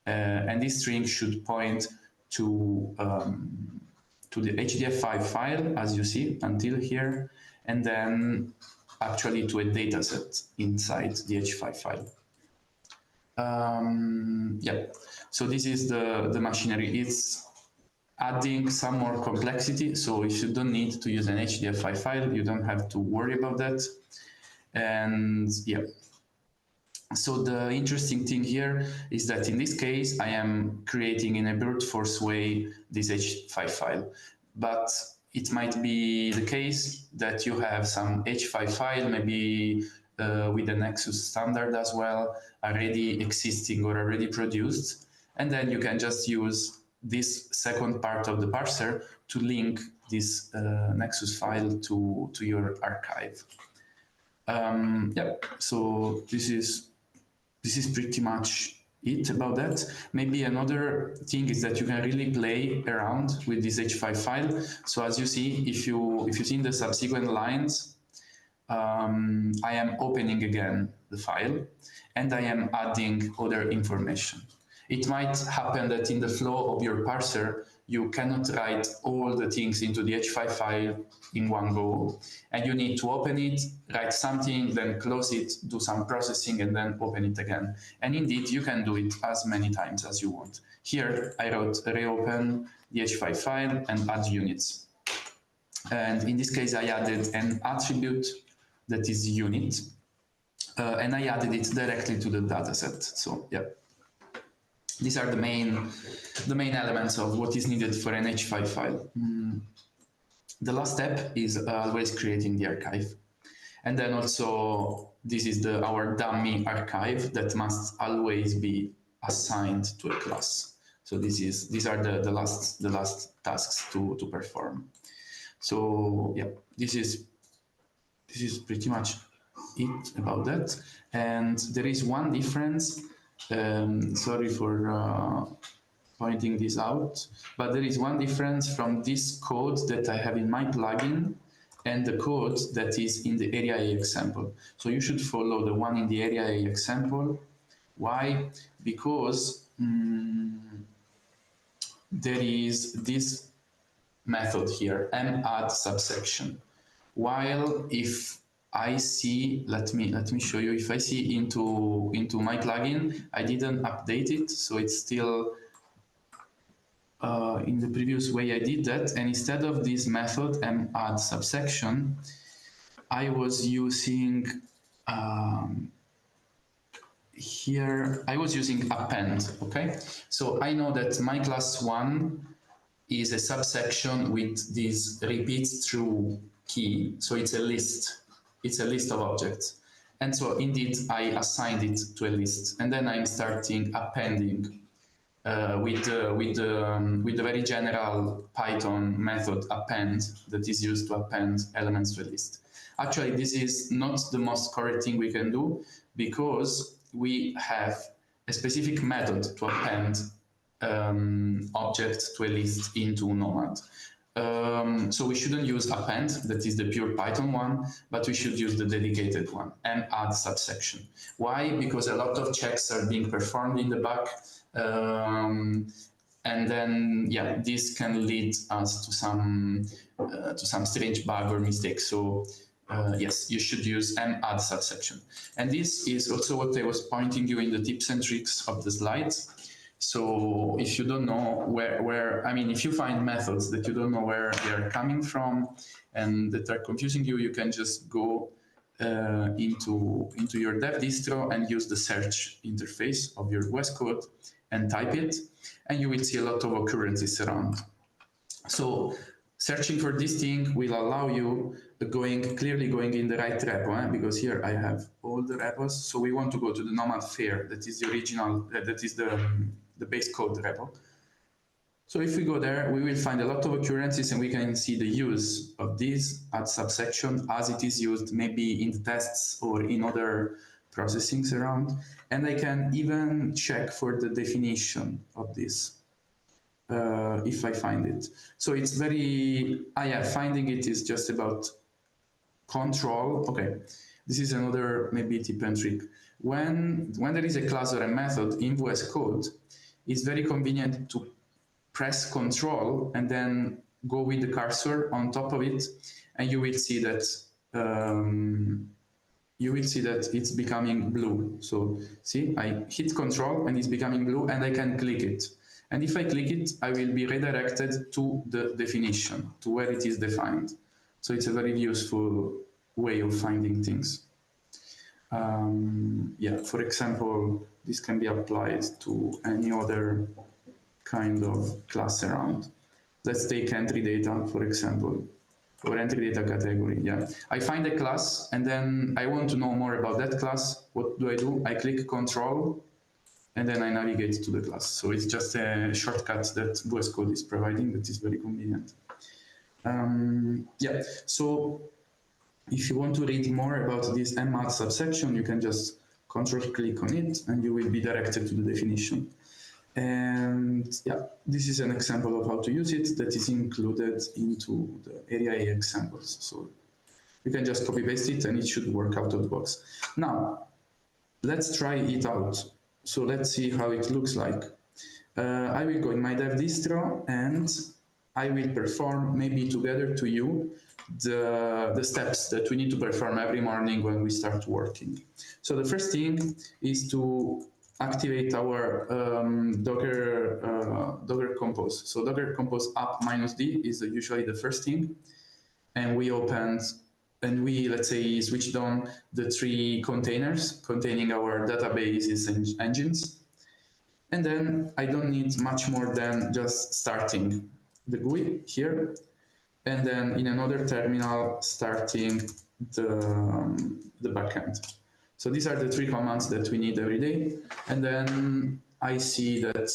and this string should point to the HDF5 file, as you see until here, and then actually to a dataset inside the H5 file. Yeah, so this is the machinery. It's adding some more complexity. So if you don't need to use an HDF5 file, you don't have to worry about that. And yeah. So the interesting thing here is that in this case, I am creating in a brute force way this H5 file, but it might be the case that you have some H5 file, maybe with the Nexus standard as well, already existing or already produced, and then you can just use this second part of the parser to link this Nexus file to your archive. Yeah, so this is pretty much it about that. Maybe another thing is that you can really play around with this H5 file. So as you see, if you see in the subsequent lines, I am opening again the file and I am adding other information. It might happen that in the flow of your parser, you cannot write all the things into the H5 file in one go, and you need to open it, write something, then close it, do some processing, and then open it again. And indeed, you can do it as many times as you want. Here, I wrote reopen the H5 file and add units. And in this case, I added an attribute that is unit, and I added it directly to the dataset. So yeah. These are the main elements of what is needed for an H5 file. The last step is always creating the archive. And then also, this is our dummy archive that must always be assigned to a class. So these are the last tasks to perform. So yeah, this is pretty much it about that. And there is one difference. Sorry for pointing this out, but there is one difference from this code that I have in my plugin and the code that is in the area A example. So you should follow the one in the area A example. Why? Because there is this method here, madd subsection. While if I see, let me show you. If I see into my plugin, I didn't update it, so it's still in the previous way I did that. And instead of this method madd subsection, I was using here, I was using append, okay? So I know that my class 1 is a subsection with this repeats through key. So it's a list. It's a list of objects. And so indeed, I assigned it to a list. And then I'm starting appending with the very general Python method append that is used to append elements to a list. Actually, this is not the most correct thing we can do because we have a specific method to append objects to a list into NOMAD. So we shouldn't use append, that is the pure Python one, but we should use the dedicated one and add subsection. Why? Because a lot of checks are being performed in the back, and then yeah, this can lead us to some strange bug or mistake. So yes, you should use add subsection. And this is also what I was pointing you in the tips and tricks of the slides. So if you don't know where, I mean, if you find methods that you don't know where they're coming from and that are confusing you, you can just go into your dev distro and use the search interface of your VS Code and type it, and you will see a lot of occurrences around. So searching for this thing will allow you clearly going in the right repo, because here I have all the repos. So we want to go to the NOMAD fair, that is the original, that is the base code repo. So if we go there, we will find a lot of occurrences and we can see the use of this add subsection as it is used maybe in the tests or in other processings around. And I can even check for the definition of this if I find it. So it's very, yeah, finding it is just about control. Okay, this is another maybe tip and trick. When there is a class or a method in VS Code, it's very convenient to press Control and then go with the cursor on top of it, and you will see that it's becoming blue. So see, I hit Control and it's becoming blue, and I can click it. And if I click it, I will be redirected to the definition, to where it is defined. So it's a very useful way of finding things. Yeah, for example, this can be applied to any other kind of class around. Let's take entry data, for example, or entry data category. Yeah, I find a class and then I want to know more about that class. What do? I click Control and then I navigate to the class. So it's just a shortcut that VS Code is providing that is very convenient. Yeah, so if you want to read more about this add subsection, you can just control click on it and you will be directed to the definition. And yeah, this is an example of how to use it that is included into the area A examples. So you can just copy paste it and it should work out of the box. Now, let's try it out. So let's see how it looks like. I will go in my dev distro and I will perform maybe together to you the steps that we need to perform every morning when we start working. So the first thing is to activate our Docker Compose. So Docker Compose app -d is usually the first thing. And we opened, and we, let's say, switched on the 3 containers containing our databases and engines. And then I don't need much more than just starting the GUI here. And then in another terminal, starting the backend. So these are the 3 commands that we need every day. And then I see that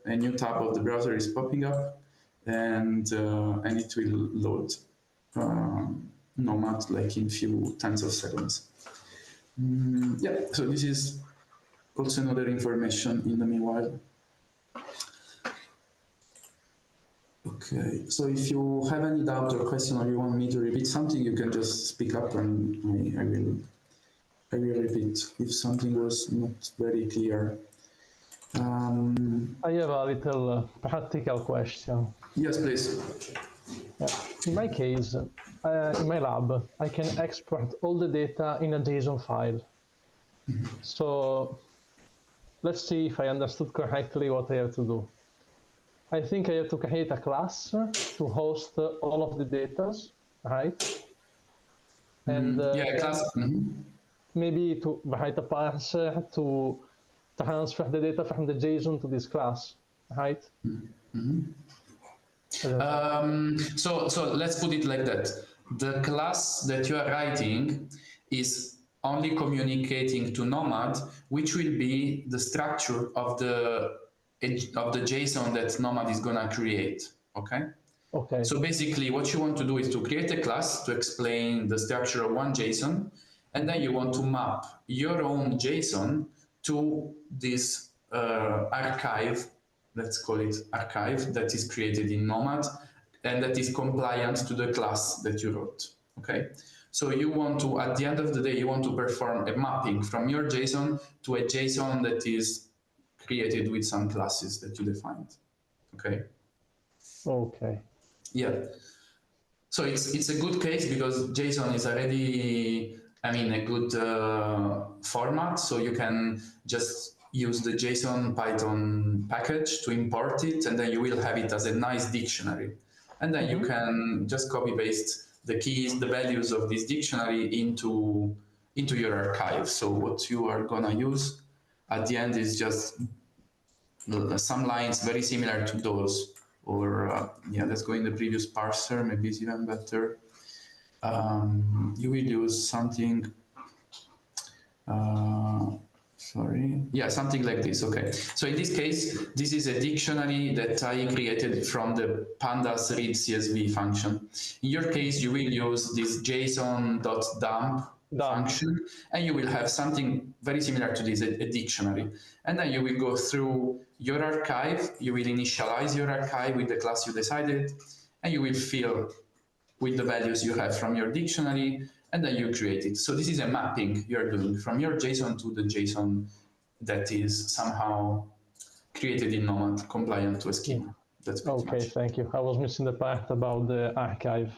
a new tab of the browser is popping up, and it will load NOMAD like in few tens of seconds. Yeah, so this is also another information in the meanwhile. Okay, so if you have any doubt or question or you want me to repeat something, you can just speak up and I will repeat if something was not very clear. I have a little practical question. Yes, please. In my case, in my lab, I can export all the data in a JSON file. So let's see if I understood correctly what I have to do. I think I have to create a class to host all of the data, right? And yeah, class. maybe to write a parser to transfer the data from the JSON to this class, right? So let's put it like that. The class that you are writing is only communicating to NOMAD, which will be the structure of the JSON that NOMAD is gonna create. Okay. Okay. So basically, what you want to do is to create a class to explain the structure of one JSON, and then you want to map your own JSON to this archive, let's call it archive, that is created in NOMAD, and that is compliant to the class that you wrote, okay? So you want to, at the end of the day, you want to perform a mapping from your JSON to a JSON that is created with some classes that you defined, okay? Okay. Yeah. So it's a good case because JSON is already, I mean, a good format. So you can just use the JSON Python package to import it, and then you will have it as a nice dictionary. And then you can just copy paste the keys, the values of this dictionary into your archive. So what you are gonna use at the end is just some lines very similar to those. Or yeah, let's go in the previous parser, maybe it's even better. You will use something, sorry, yeah, something like this, okay. So in this case, this is a dictionary that I created from the pandas read CSV function. In your case, you will use this json.dump function, and you will have something very similar to this, a dictionary. And then you will go through your archive, you will initialize your archive with the class you decided, and you will fill with the values you have from your dictionary, and then you create it. So this is a mapping you're doing from your JSON to the JSON that is somehow created in NOMAD, compliant to a schema. That's pretty Okay, much. thank you. I was missing the part about the archive.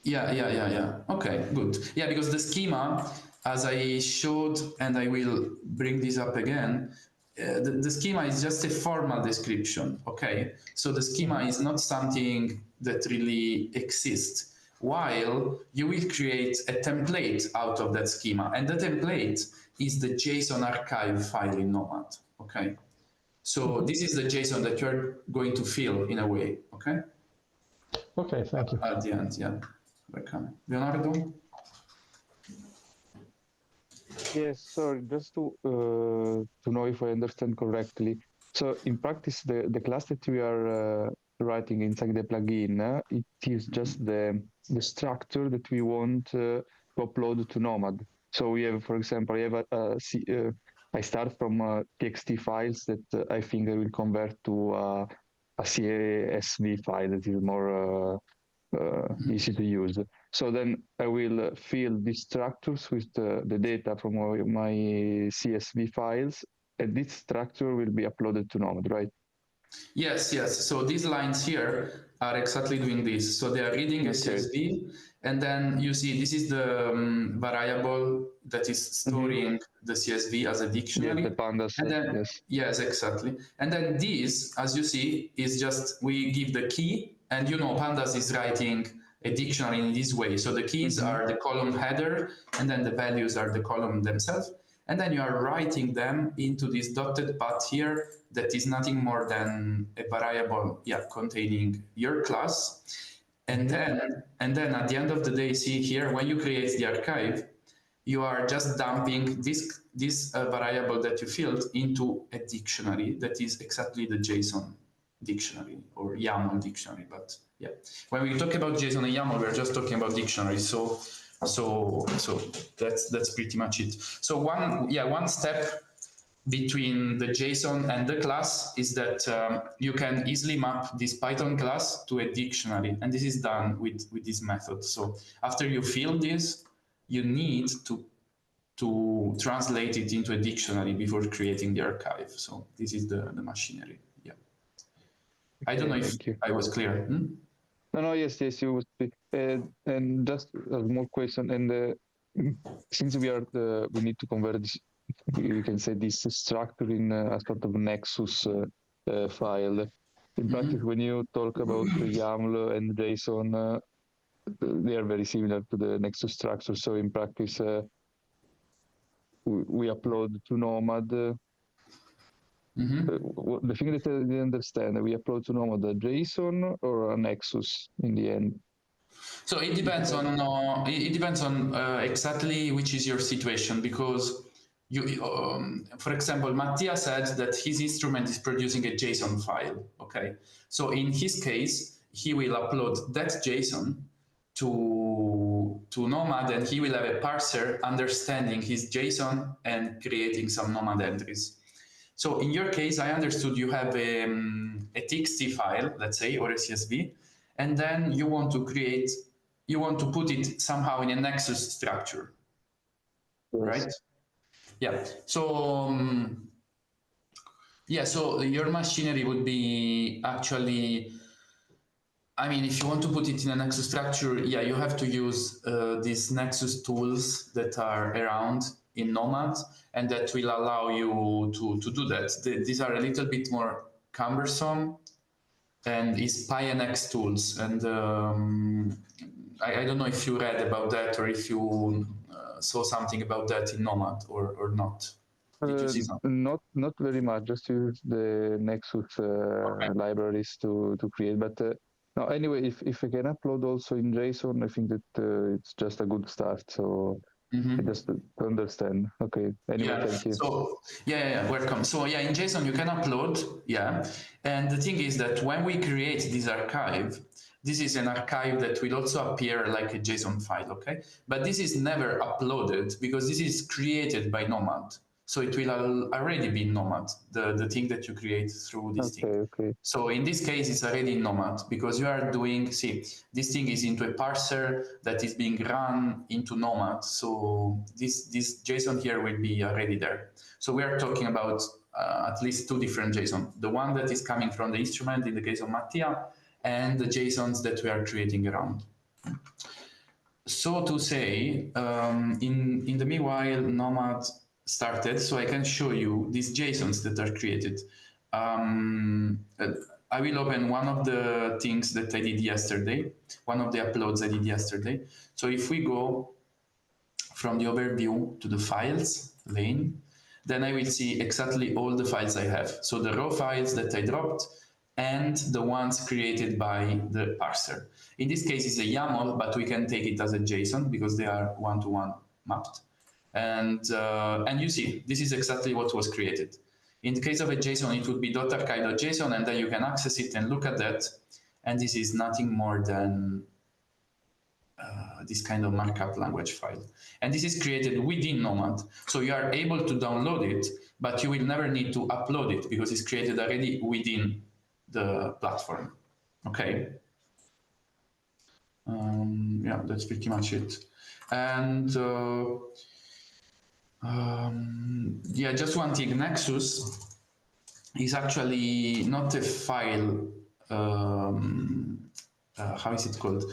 Yeah. Okay, good. Yeah, because the schema, as I showed, and I will bring this up again, the schema is just a formal description, okay? So the schema is not something that really exists, while you will create a template out of that schema, and the template is the JSON archive file in NOMAD, okay? So this is the JSON that you're going to fill in a way, okay? Okay, thank you. At the end, yeah. Welcome. Leonardo? Yes, sorry, just to know if I understand correctly. So in practice, the class that we are writing inside the plugin, it is just the structure that we want to upload to NOMAD. So we have, for example, I start from TXT files that I think I will convert to a CSV file that is more easy to use. So then I will fill these structures with the data from my CSV files, and this structure will be uploaded to NOMAD, right? Yes. So these lines here are exactly doing this. So they are reading a CSV, and then you see this is the variable that is storing the CSV as a dictionary. Yeah, the pandas, and then, yes, exactly. And then this, as you see, is just we give the key, and pandas is writing a dictionary in this way. So the keys are the column header, and then the values are the column themselves. And then you are writing them into this dotted path here that is nothing more than a variable, containing your class. And then at the end of the day, see here, when you create the archive, you are just dumping this variable that you filled into a dictionary that is exactly the JSON dictionary or YAML dictionary. But yeah, when we talk about JSON and YAML, we're just talking about dictionaries. So that's pretty much it. So one step between the JSON and the class is that you can easily map this Python class to a dictionary, and this is done with this method. So after you fill this, you need to translate it into a dictionary before creating the archive. So this is the machinery. Yeah. I don't know if I was clear. No, yes, you would be. And just a small question. And since we need to convert this, you can say this structure in a sort of Nexus file. In practice, when you talk about the YAML and JSON, they are very similar to the Nexus structure. So in practice, we upload to NOMAD. The thing that I didn't understand, we upload to NOMAD a JSON or a Nexus in the end. So it depends on exactly which is your situation, because you, for example, Mattia said that his instrument is producing a JSON file. Okay, so in his case, he will upload that JSON to NOMAD, and he will have a parser understanding his JSON and creating some NOMAD entries. So in your case, I understood you have a TXT file, let's say, or a CSV, and then you want to put it somehow in a Nexus structure, right? Yeah. So so your machinery would be actually, I mean, if you want to put it in a Nexus structure, yeah, you have to use these Nexus tools that are around in NOMAD, and that will allow you to do that. These are a little bit more cumbersome, and is PyNX tools. And I don't know if you read about that, or if you saw something about that in NOMAD or not. Did you see something? Not very much. Just use the Nexus libraries to create. But no, anyway, if I can upload also in JSON, I think that it's just a good start. So just to understand. Okay. Anyway, thank you. So welcome. So yeah, in JSON you can upload. Yeah, and the thing is that when we create this archive, this is an archive that will also appear like a JSON file. Okay, but this is never uploaded because this is created by NOMAD. So it will already be in NOMAD, the thing that you create through this thing. Okay. So in this case, it's already in NOMAD, because you are doing, see, this thing is into a parser that is being run into NOMAD. So this JSON here will be already there. So we are talking about at least two different JSON. The one that is coming from the instrument in the case of Mattia, and the JSONs that we are creating around. So to say, in the meanwhile, NOMAD started, so I can show you these JSONs that are created. I will open one of the things that I did yesterday, one of the uploads I did yesterday. So if we go from the overview to the files lane, then I will see exactly all the files I have. So the raw files that I dropped and the ones created by the parser. In this case, it's a YAML, but we can take it as a JSON because they are one-to-one mapped. And you see, this is exactly what was created. In the case of a JSON, it would be .archive.json, and then you can access it and look at that. And this is nothing more than this kind of markup language file. And this is created within NOMAD. So you are able to download it, but you will never need to upload it because it's created already within the platform. Okay. Yeah, that's pretty much it. And yeah, just one thing, Nexus is actually not a file, how is it called?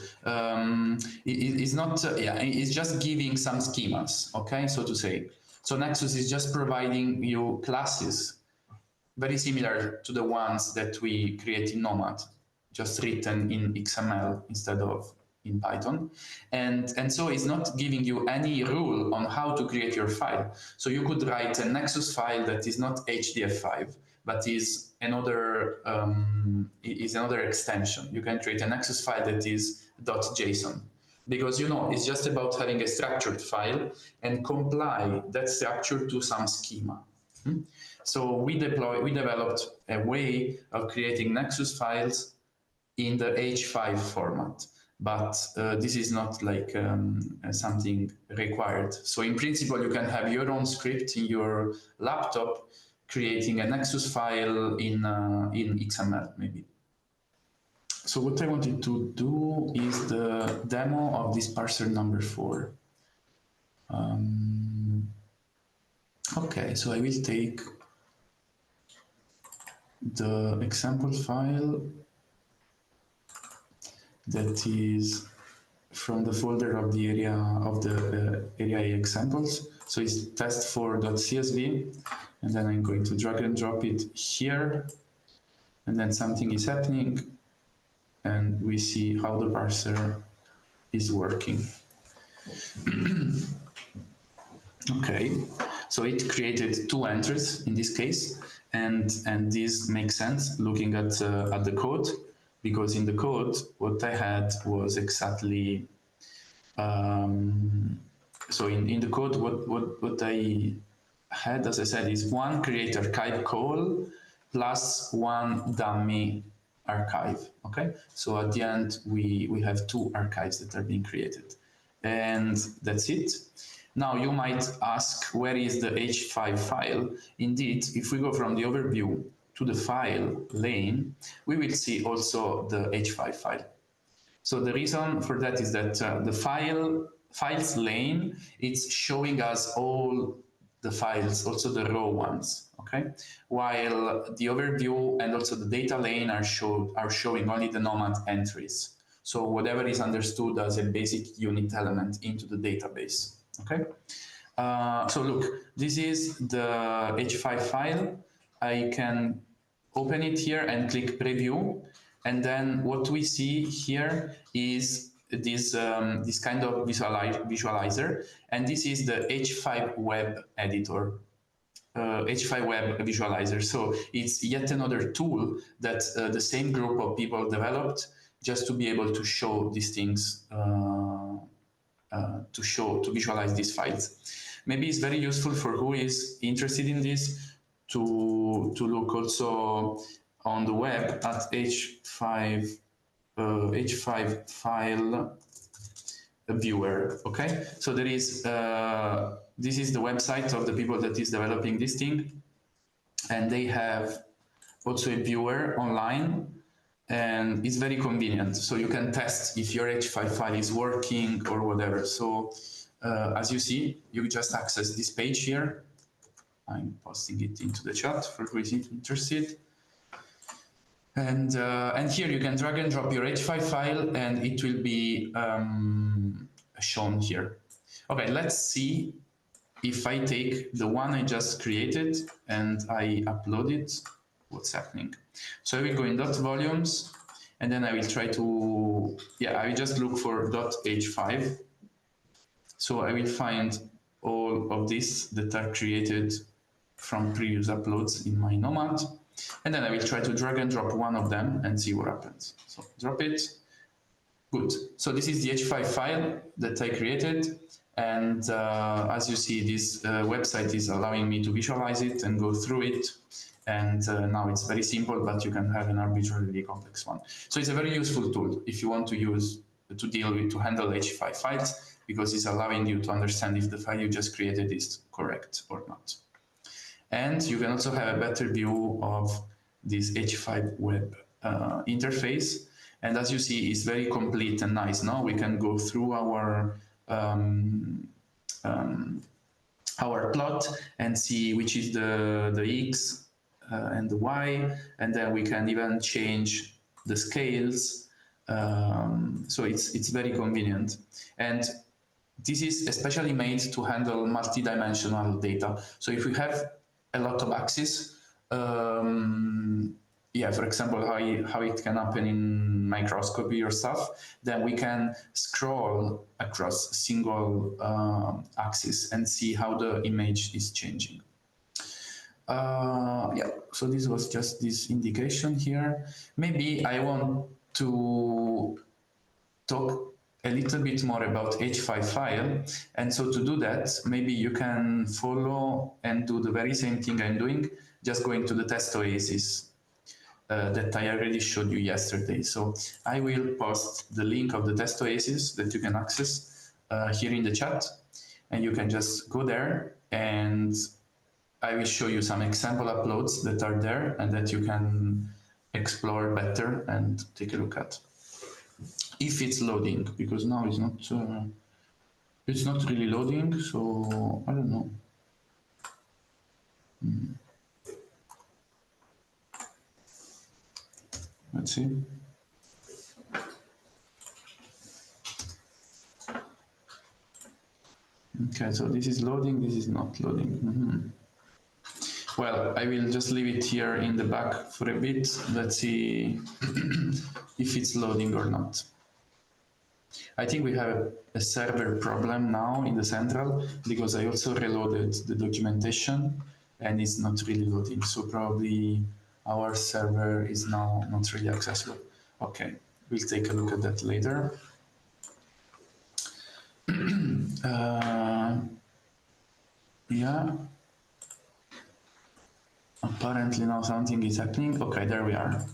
It's not, it's just giving some schemas, okay, so to say. So Nexus is just providing you classes, very similar to the ones that we create in NOMAD, just written in XML instead of in Python. And so it's not giving you any rule on how to create your file. So you could write a Nexus file that is not HDF5, but is another extension. You can create a Nexus file that is .json, because it's just about having a structured file and comply that structure to some schema. So we developed a way of creating Nexus files in the H5 format, but this is not like something required. So in principle, you can have your own script in your laptop creating a Nexus file in XML, maybe. So what I wanted to do is the demo of this parser number 4. Okay, so I will take the example file that is from the folder of the area examples. So it's test4.csv, and then I'm going to drag and drop it here, and then something is happening, and we see how the parser is working. Okay, so it created 2 entries in this case, and this makes sense looking at the code, because in the code what I had was exactly so in the code what I had, as I said, is 1 create archive call plus 1 dummy archive. Okay, so at the end we have 2 archives that are being created, and that's it. Now you might ask, where is the h5 file? Indeed, if we go from the overview to the file lane, we will see also the h5 file. So the reason for that is that the files lane, it's showing us all the files, also the raw ones, okay? While the overview and also the data lane are showing only the NOMAD entries. So whatever is understood as a basic unit element into the database, okay? So look, this is the h5 file. I can open it here and click preview. And then what we see here is this, this kind of visualizer. And this is the H5 web editor, H5 web visualizer. So it's yet another tool that the same group of people developed just to be able to show these things, to visualize these files. Maybe it's very useful for who is interested in this to look also on the web at H5 file viewer. Okay, so there is this is the website of the people that is developing this thing, and they have also a viewer online, and it's very convenient. So you can test if your H5 file is working or whatever. So as you see, you just access this page here. I'm posting it into the chat for who is interested. And here you can drag and drop your H5 file, and it will be shown here. Okay, let's see if I take the one I just created and I upload it, what's happening. So I will go in .volumes, and then I will try to, I will just look for .h5. So I will find all of these that are created from previous uploads in my NOMAD. And then I will try to drag and drop one of them and see what happens. So drop it. Good. So this is the H5 file that I created. And as you see, this website is allowing me to visualize it and go through it. And now it's very simple, but you can have an arbitrarily complex one. So it's a very useful tool if you want to use to handle H5 files, because it's allowing you to understand if the file you just created is correct or not. And you can also have a better view of this H5 web interface. And as you see, it's very complete and nice. Now we can go through our plot and see which is the X and the Y, and then we can even change the scales. So it's very convenient. And this is especially made to handle multi-dimensional data. So if we have a lot of axes, for example, how it can happen in microscopy or stuff, then we can scroll across a single axis and see how the image is changing. So this was just this indication here. Maybe I want to talk a little bit more about H5 file. And so to do that, maybe you can follow and do the very same thing I'm doing, just going to the test oasis that I already showed you yesterday. So I will post the link of the test oasis that you can access here in the chat, and you can just go there, and I will show you some example uploads that are there and that you can explore better and take a look at. If it's loading, because now it's not really loading, so I don't know. Let's see. Okay, so this is loading, this is not loading. Well, I will just leave it here in the back for a bit. Let's see if it's loading or not. I think we have a server problem now in the central because I also reloaded the documentation and it's not really loading. So probably our server is now not really accessible. Okay, we'll take a look at that later. Yeah. Apparently now something is happening. Okay, there we are.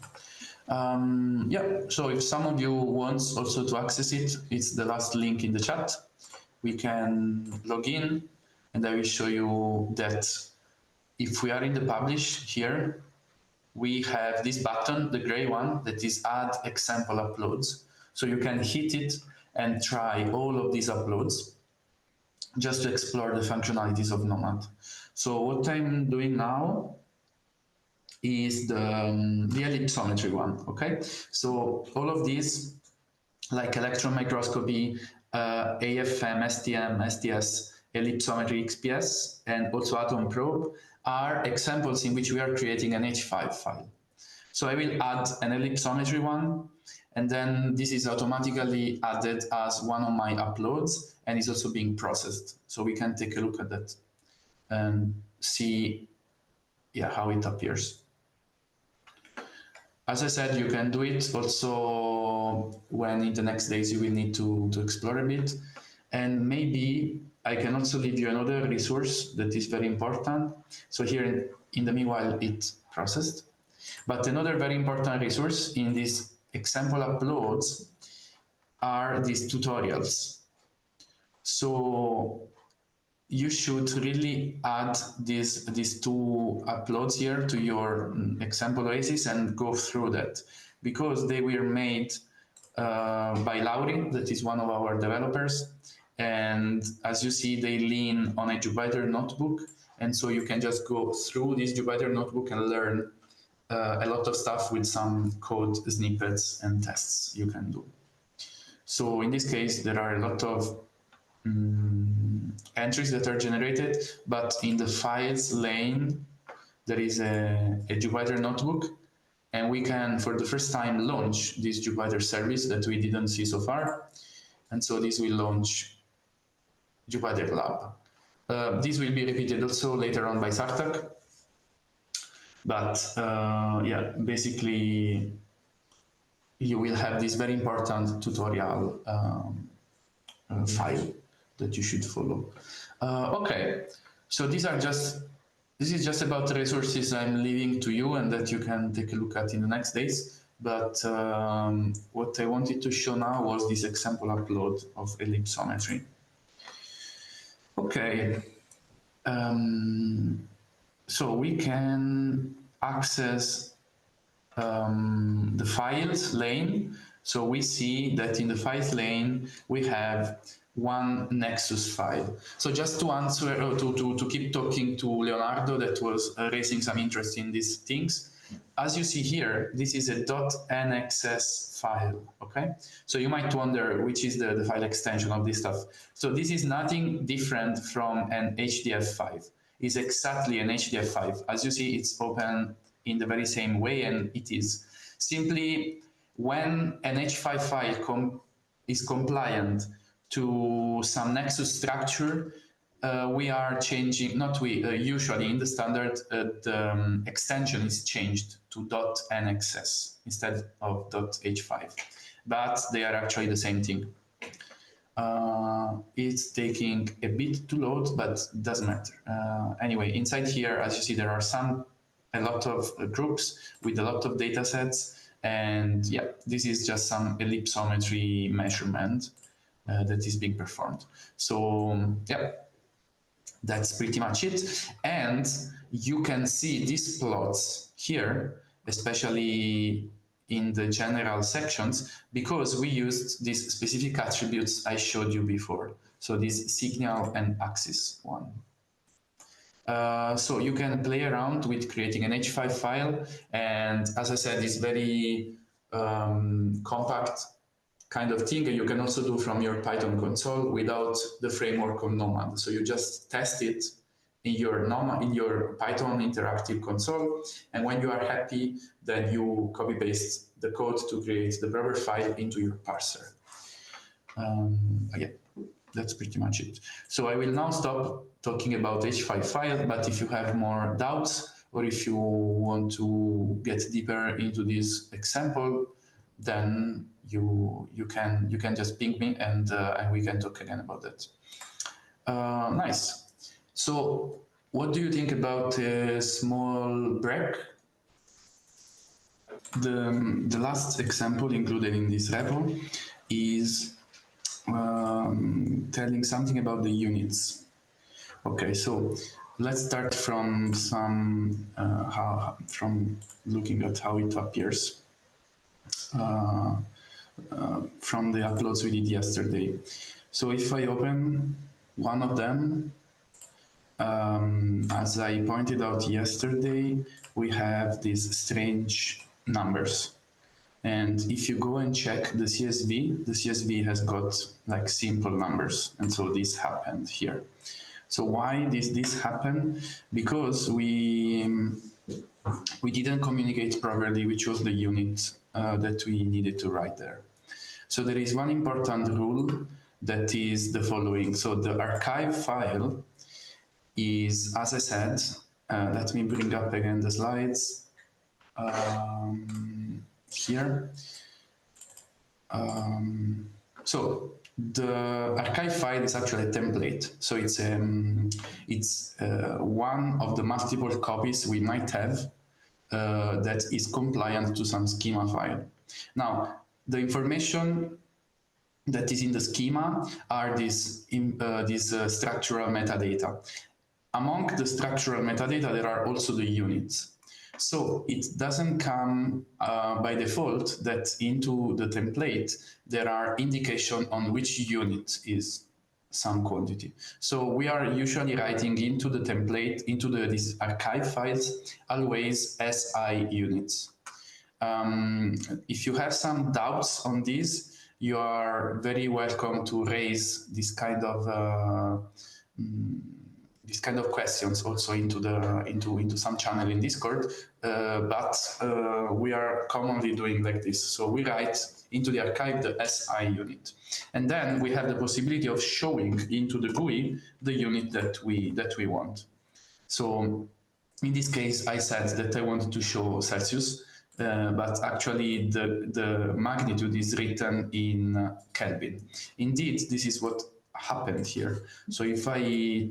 Yeah, so if some of you want also to access it, it's the last link in the chat. We can log in and I will show you that if we are in the publish here, we have this button, the gray one, that is add example uploads. So you can hit it and try all of these uploads just to explore the functionalities of NOMAD. So what I'm doing now is the ellipsometry one, okay? So all of these, like electron microscopy, AFM, STM, STS, ellipsometry, XPS, and also atom probe, are examples in which we are creating an H5 file. So I will add an ellipsometry one, and then this is automatically added as one of my uploads, and is also being processed. So we can take a look at that and see, yeah, how it appears. As I said, you can do it also when in the next days you will need to explore a bit. And maybe I can also leave you another resource that is very important. So here in the meanwhile, it's processed. But another very important resource in these example uploads are these tutorials. So you should really add these two uploads here to your example oasis and go through that, because they were made by Lauri, that is one of our developers. And as you see, they lean on a Jupyter notebook. And so you can just go through this Jupyter notebook and learn a lot of stuff with some code snippets and tests you can do. So in this case, there are a lot of entries that are generated, but in the files lane, there is a Jupyter notebook, and we can, for the first time, launch this Jupyter service that we didn't see so far. And so this will launch Jupyter Lab. This will be repeated also later on by Sartak. But yeah, basically, you will have this very important tutorial file that you should follow. Okay, so this is just about the resources I'm leaving to you and that you can take a look at in the next days. But what I wanted to show now was this example upload of ellipsometry. Okay, so we can access the files lane. So we see that in the files lane, we have one Nexus file. So just to answer, to keep talking to Leonardo that was raising some interest in these things, as you see here, this is a .nxs file, okay? So you might wonder which is the file extension of this stuff. So this is nothing different from an HDF5. It's exactly an HDF5. As you see, it's open in the very same way, and it is. Simply, when an H5 file is compliant to some Nexus structure, we are changing, not we, usually in the standard, the extension is changed to .nxs instead of .h5, but they are actually the same thing. It's taking a bit to load, but it doesn't matter. Anyway, inside here, as you see, there are a lot of groups with a lot of data sets. And yeah, this is just some ellipsometry measurement that is being performed. So yeah, that's pretty much it. And you can see these plots here, especially in the general sections, because we used these specific attributes I showed you before. So this signal and axis one. So you can play around with creating an H5 file. And as I said, it's very compact kind of thing. And you can also do from your Python console without the framework of NOMAD. So you just test it in your Python interactive console. And when you are happy, then you copy paste the code to create the proper file into your parser. Yeah, that's pretty much it. So I will now stop talking about H5 file, but if you have more doubts or if you want to get deeper into this example, then you can just ping me and we can talk again about that. Nice. So what do you think about a small break? The last example included in this repo is telling something about the units. Okay, so let's start from from looking at how it appears from the uploads we did yesterday. So if I open one of them, as I pointed out yesterday, we have these strange numbers. And if you go and check the CSV has got like simple numbers. And so this happened here. So why this happened? Because we didn't communicate properly which was the unit that we needed to write there. So there is one important rule that is the following. So the archive file is, as I said, let me bring up again the slides here. So the archive file is actually a template. So it's one of the multiple copies we might have that is compliant to some schema file. Now, the information that is in the schema are these structural metadata. Among the structural metadata, there are also the units. So it doesn't come by default that into the template, there are indication on which unit is some quantity. So we are usually writing into the template, into these archive files, always SI units. If you have some doubts on this, you are very welcome to raise this kind of questions also into some channel in Discord, but we are commonly doing like this. So we write into the archive the SI unit, and then we have the possibility of showing into the GUI the unit that we want. So in this case, I said that I wanted to show Celsius, but actually the magnitude is written in Kelvin. Indeed, this is what happened here. So if I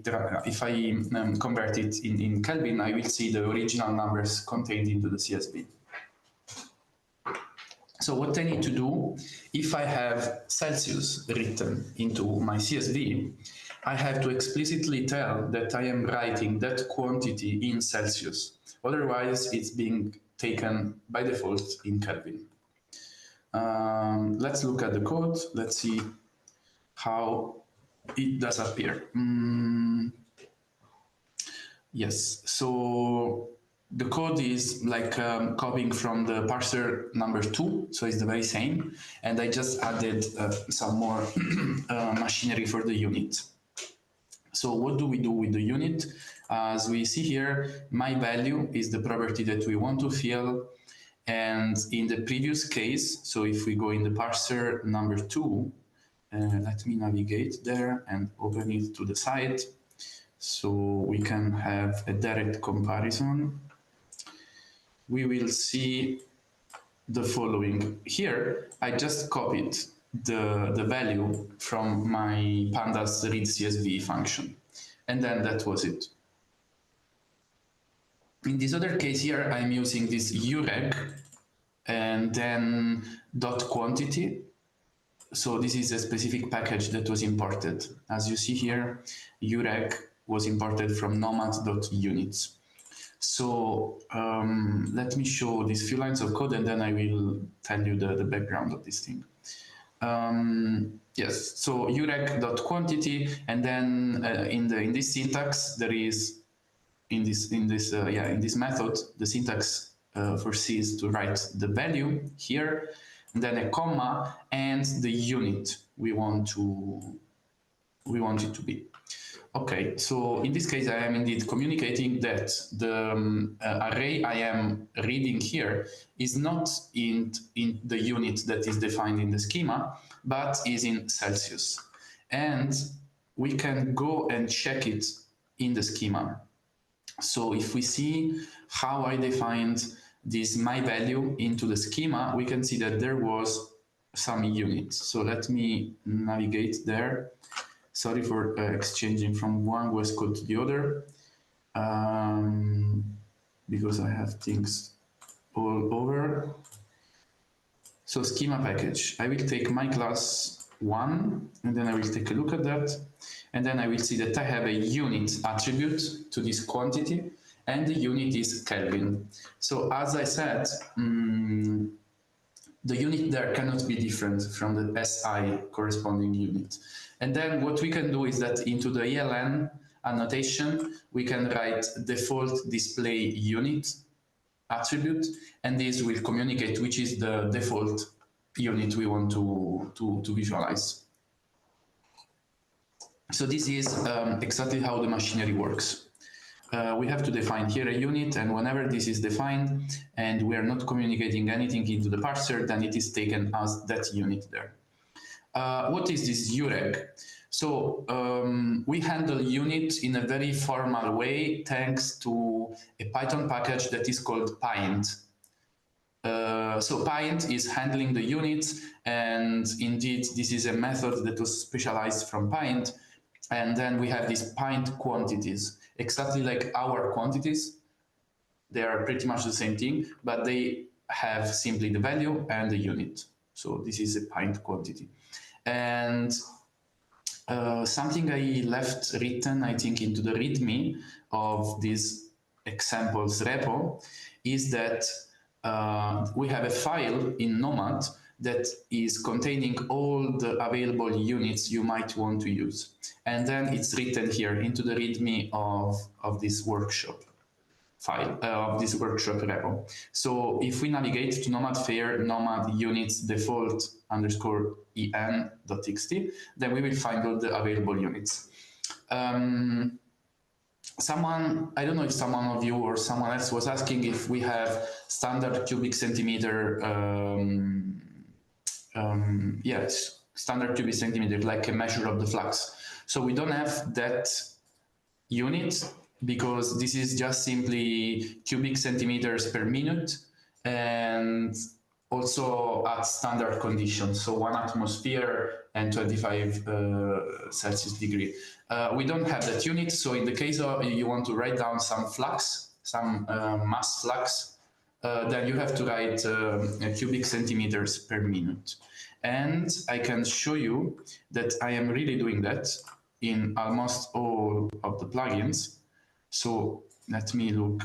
convert it in Kelvin, I will see the original numbers contained into the CSV. So what I need to do, if I have Celsius written into my CSV, I have to explicitly tell that I am writing that quantity in Celsius. Otherwise, it's being taken by default in Kelvin. Let's look at the code. Let's see how it does appear. Yes, so the code is like copying from the parser number 2, so it's the very same, and I just added some more machinery for the unit. So what do we do with the unit? As we see here, my value is the property that we want to fill, and in the previous case, so if we go in the parser number 2, let me navigate there and open it to the site so we can have a direct comparison. We will see the following. Here, I just copied the value from my pandas read CSV function, and then that was it. In this other case here, I'm using this ureg and then dot quantity. So this is a specific package that was imported. As you see here, ureg was imported from nomad.units. So let me show these few lines of code, and then I will tell you the background of this thing. Yes, so ureg.quantity, and then in this syntax there is in this method the syntax foresees to write the value here, and then a comma and the unit we want it to be. Okay, so in this case, I am indeed communicating that the array I am reading here is not in the unit that is defined in the schema, but is in Celsius. And we can go and check it in the schema. So if we see how I defined this my value into the schema, we can see that there was some unit. So let me navigate there. Sorry for exchanging from one VS Code to the other, because I have things all over. So schema package, I will take my class 1, and then I will take a look at that, and then I will see that I have a unit attribute to this quantity, and the unit is Kelvin. So as I said, the unit there cannot be different from the SI corresponding unit. And then what we can do is that into the ELN annotation, we can write default display unit attribute, and this will communicate which is the default unit we want to visualize. So this is exactly how the machinery works. We have to define here a unit, and whenever this is defined and we are not communicating anything into the parser, then it is taken as that unit there. What is this UREG? So we handle unit in a very formal way thanks to a Python package that is called Pint. So Pint is handling the units, and indeed this is a method that was specialized from Pint. And then we have these Pint quantities, exactly like our quantities. They are pretty much the same thing, but they have simply the value and the unit. So this is a Pint quantity. And something I left written, I think, into the README of this examples repo is that we have a file in NOMAD that is containing all the available units you might want to use. And then it's written here into the README of this workshop file, of this workshop repo. So if we navigate to NOMAD fair, NOMAD units default _ en.txt, then we will find all the available units. Someone, I don't know if someone of you or someone else was asking if we have standard cubic centimeter, yes, standard cubic centimeter, like a measure of the flux. So we don't have that unit because this is just simply cubic centimeters per minute, and also at standard conditions, so 1 atmosphere and 25 Celsius degree. We don't have that unit, so in the case of you want to write down some flux, some mass flux, then you have to write cubic centimeters per minute. And I can show you that I am really doing that in almost all of the plugins. So let me look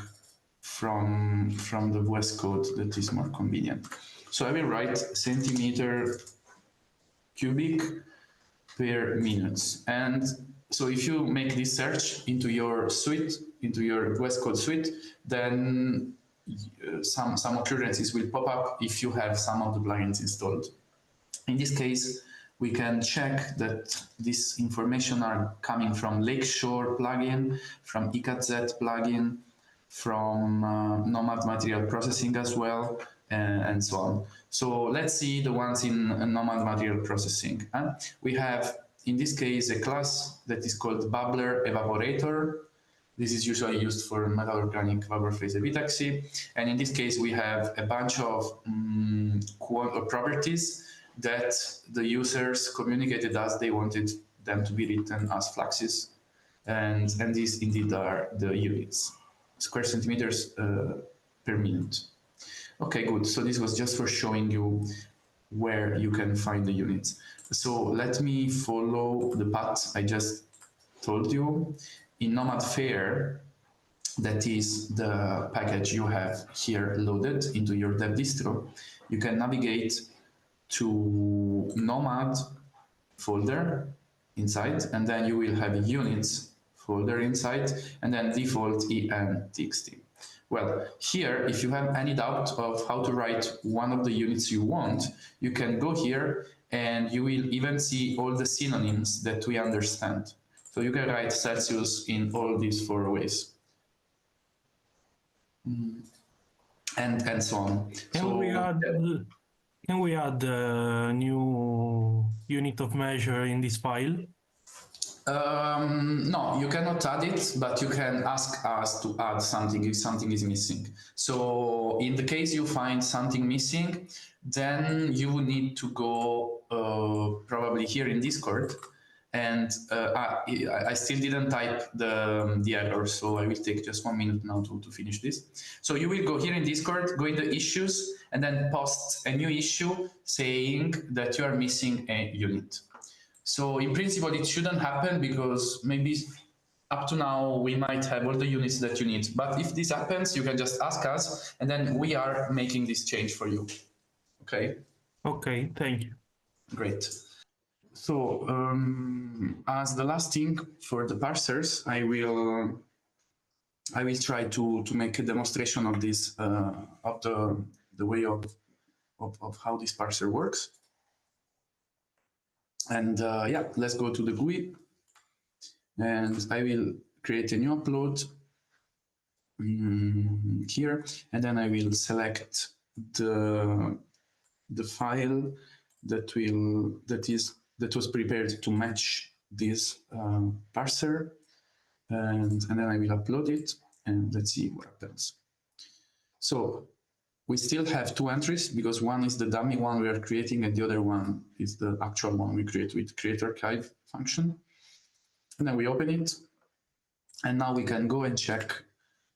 from the VS Code that is more convenient. So I will write centimeter cubic per minute. And so if you make this search into your suite, into your VS Code suite, then some occurrences will pop up if you have some of the plugins installed. In this case, we can check that this information are coming from Lakeshore plugin, from ECAZ plugin, from NOMAD material processing as well, and so on. So let's see the ones in NOMAD material processing. We have, in this case, a class that is called Bubbler Evaporator. This is usually used for metal organic vapor phase epitaxy. And in this case, we have a bunch of properties that the users communicated as they wanted them to be written as fluxes. And these indeed are the units, square centimeters per minute. Okay, good. So this was just for showing you where you can find the units. So let me follow the path I just told you. In NOMAD Fair, that is the package you have here loaded into your dev distro, you can navigate to NOMAD folder inside, and then you will have units folder inside, and then default en.txt. Well, here, if you have any doubt of how to write one of the units you want, you can go here and you will even see all the synonyms that we understand. So you can write Celsius in all these 4 ways. And so on. Can we add a new unit of measure in this file? No, you cannot add it, but you can ask us to add something if something is missing. So in the case you find something missing, then you need to go probably here in Discord. And I still didn't type the error, so I will take just 1 minute now to finish this. So you will go here in Discord, go in the issues, and then post a new issue saying that you are missing a unit. So in principle, it shouldn't happen because maybe up to now we might have all the units that you need. But if this happens, you can just ask us, and then we are making this change for you. Okay? Okay, thank you. Great. So as the last thing for the parsers, I will try to make a demonstration of this of the way of how this parser works. And yeah, let's go to the GUI, and I will create a new upload here, and then I will select the file that was prepared to match this parser, and then I will upload it, and let's see what happens. So we still have 2 entries because one is the dummy one we are creating and the other one is the actual one we create with create archive function. And then we open it, and now we can go and check,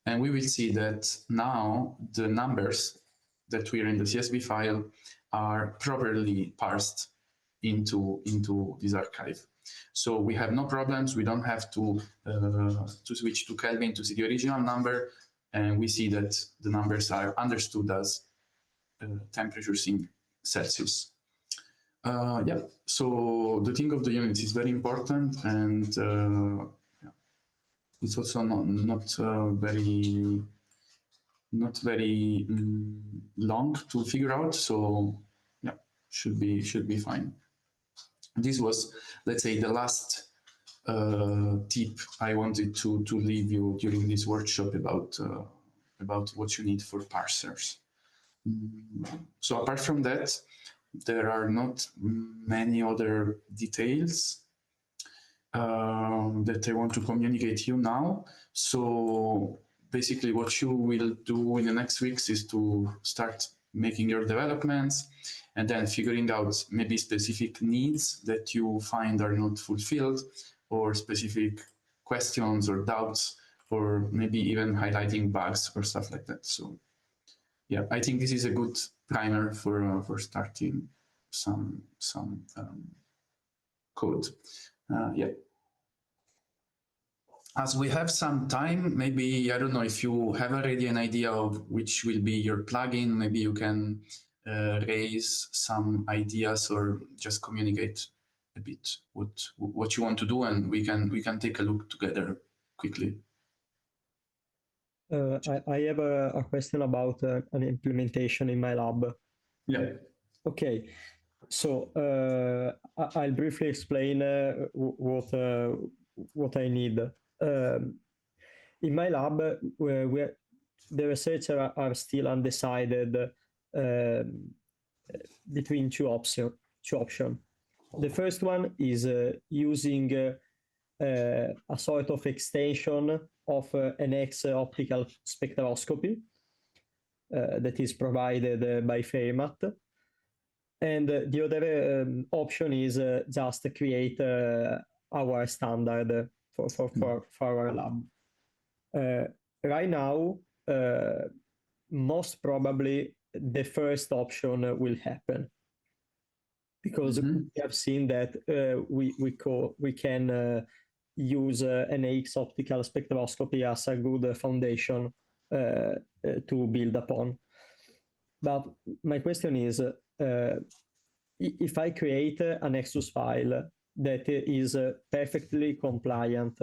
and we will see that now the numbers that we are in the CSV file are properly parsed into this archive. So we have no problems. We don't have to switch to Kelvin to see the original number, and we see that the numbers are understood as temperatures in Celsius. Yeah, so the thing of the units is very important, and yeah, it's also not very long to figure out. So yeah, should be fine. This was, let's say, the last tip I wanted to leave you during this workshop about what you need for parsers. So apart from that, there are not many other details that I want to communicate to you now. So basically what you will do in the next weeks is to start making your developments and then figuring out maybe specific needs that you find are not fulfilled, or specific questions or doubts, or maybe even highlighting bugs or stuff like that. So yeah, I think this is a good primer for starting some code. Yeah. As we have some time, maybe, I don't know if you have already an idea of which will be your plugin, maybe you can raise some ideas or just communicate a bit what you want to do, and we can take a look together quickly. I have a question about an implementation in my lab. Yeah. Okay, so I'll briefly explain what I need. In my lab, the researchers are still undecided between two options. The first one is using a sort of extension of an X optical spectroscopy that is provided by Fermat. And the other option is just create our standard for our lab. Right now, most probably the first option will happen, because we have seen that we can use an X optical spectroscopy as a good foundation to build upon. But my question is, if I create a Nexus file that is perfectly compliant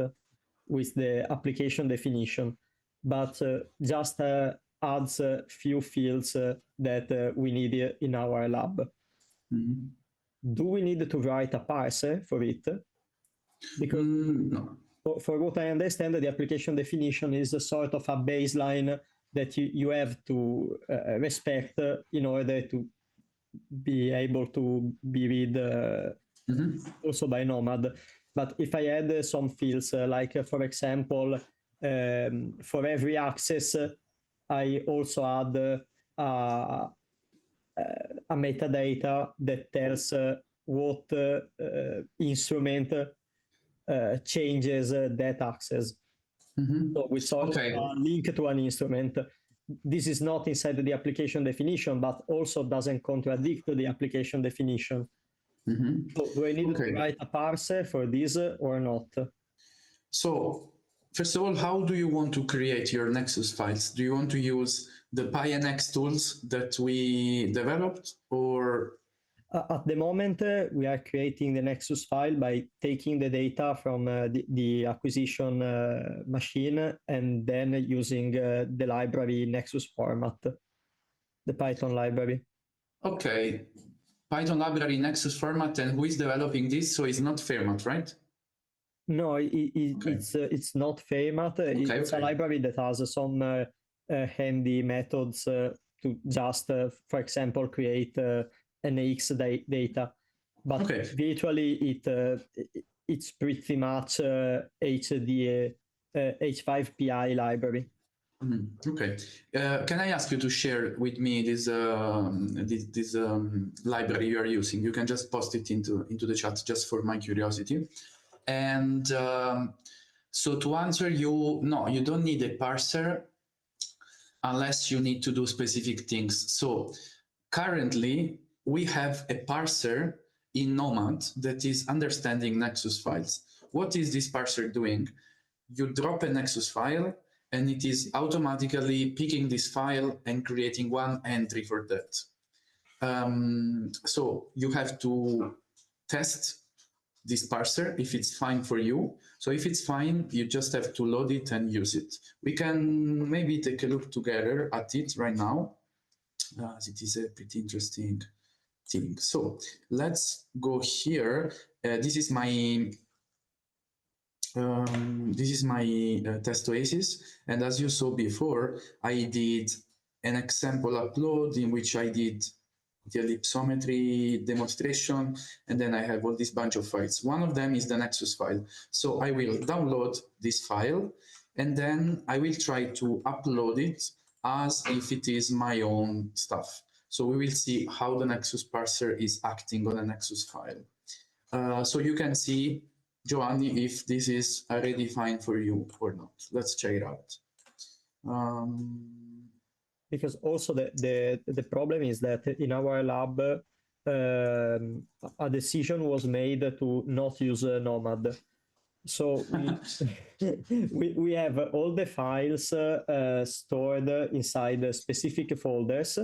with the application definition, but just adds a few fields that we need in our lab, do we need to write a parser for it? Because No. for what I understand, the application definition is a sort of a baseline that you have to respect in order to be able to be read also by NOMAD. But if I add some fields, like for example, for every access, I also add a metadata that tells what instrument changes that access. So we saw a link to an instrument. This is not inside the application definition, but also doesn't contradict the application definition. So do I need to write a parser for this or not? So first of all, how do you want to create your Nexus files? Do you want to use the PyNX tools that we developed, or? At the moment, we are creating the Nexus file by taking the data from the acquisition machine and then using the library Nexus format, the Python library. Okay, Python library Nexus format, and who is developing this? So it's not Fairmat, right? No, it's not Fairmat. It's a library that has some handy methods to just, for example, create NAX data, but virtually it's pretty much H5PI library. Okay, can I ask you to share with me this library you are using? You can just post it into the chat just for my curiosity. And so to answer you, no, you don't need a parser unless you need to do specific things. So currently, we have a parser in NOMAD that is understanding Nexus files. What is this parser doing? You drop a Nexus file, and it is automatically picking this file and creating one entry for that. So you have to test this parser if it's fine for you. So if it's fine, you just have to load it and use it. We can maybe take a look together at it right now, as it is a pretty interesting thing. So let's go here. This is my test oasis, and as you saw before, I did an example upload in which I did the ellipsometry demonstration, and then I have all this bunch of files. One of them is the Nexus file. So I will download this file, and then I will try to upload it as if it is my own stuff. So we will see how the Nexus parser is acting on a Nexus file. So you can see, Giovanni, if this is already fine for you or not. Let's check it out. Because also the problem is that in our lab, a decision was made to not use NOMAD. So we have all the files stored inside specific folders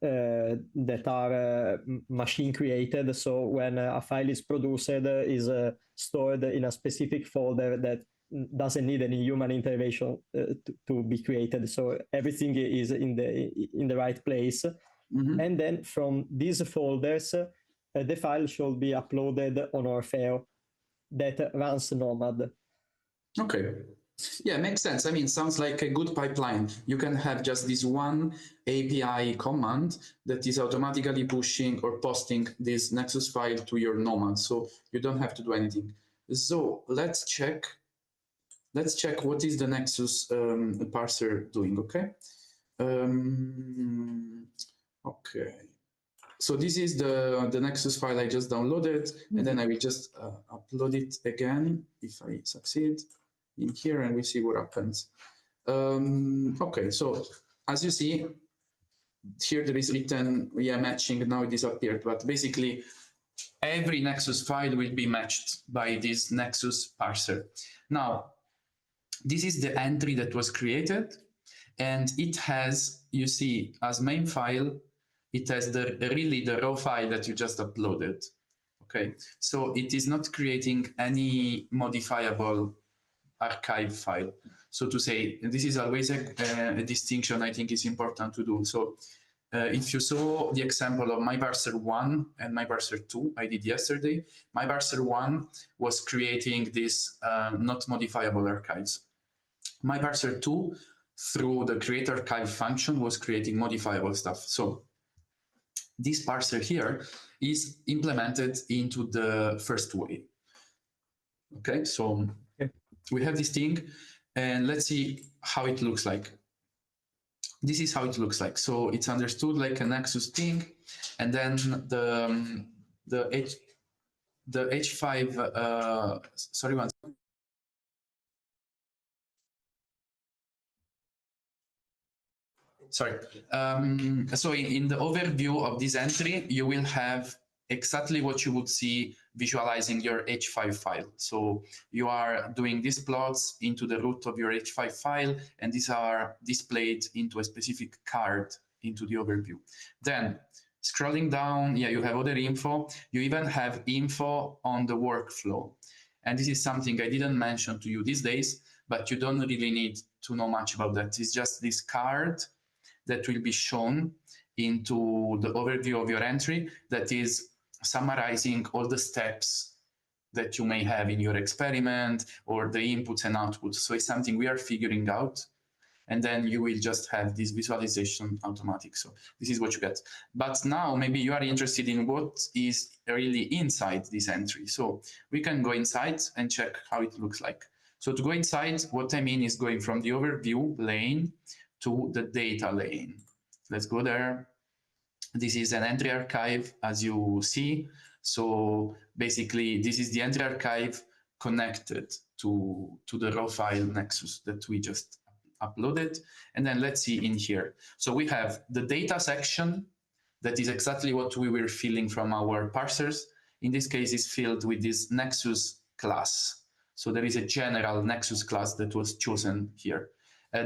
that are machine created. So when a file is produced, is stored in a specific folder that doesn't need any human intervention to be created. So everything is in the right place. And then from these folders, the file should be uploaded on Orfeo that runs NOMAD. Okay. Yeah, makes sense. I mean, sounds like a good pipeline. You can have just this one API command that is automatically pushing or posting this Nexus file to your NOMAD. So you don't have to do anything. So let's check what is the Nexus parser doing, okay? Okay. So this is the Nexus file I just downloaded, and then I will just upload it again if I succeed in here, and we see what happens. Okay, so as you see, here there is written, yeah, matching, now it disappeared, but basically every Nexus file will be matched by this Nexus parser. Now, this is the entry that was created, and it has, you see, as main file, it has really the raw file that you just uploaded. Okay, so it is not creating any modifiable archive file. So to say, this is always a distinction I think is important to do. So if you saw the example of my parser 1 and my parser 2 I did yesterday, my parser 1 was creating these not modifiable archives. My parser 2, through the create archive function, was creating modifiable stuff. So this parser here is implemented into the first way. Okay, so we have this thing, and let's see how it looks like. This is how it looks like. So it's understood like a Nexus thing, and then the H5 sorry, one. Sorry. So in the overview of this entry, you will have exactly what you would see visualizing your H5 file. So you are doing these plots into the root of your H5 file, and these are displayed into a specific card into the overview. Then scrolling down, yeah, you have other info. You even have info on the workflow. And this is something I didn't mention to you these days, but you don't really need to know much about that. It's just this card that will be shown into the overview of your entry that is summarizing all the steps that you may have in your experiment or the inputs and outputs. So it's something we are figuring out, and then you will just have this visualization automatic. So this is what you get. But now maybe you are interested in what is really inside this entry. So we can go inside and check how it looks like. So to go inside, what I mean is going from the overview lane to the data lane. Let's go there. This is an entry archive, as you see. So basically, this is the entry archive connected to the raw file Nexus that we just uploaded. And then let's see in here. So we have the data section. That is exactly what we were filling from our parsers. In this case, it's filled with this Nexus class. So there is a general Nexus class that was chosen here.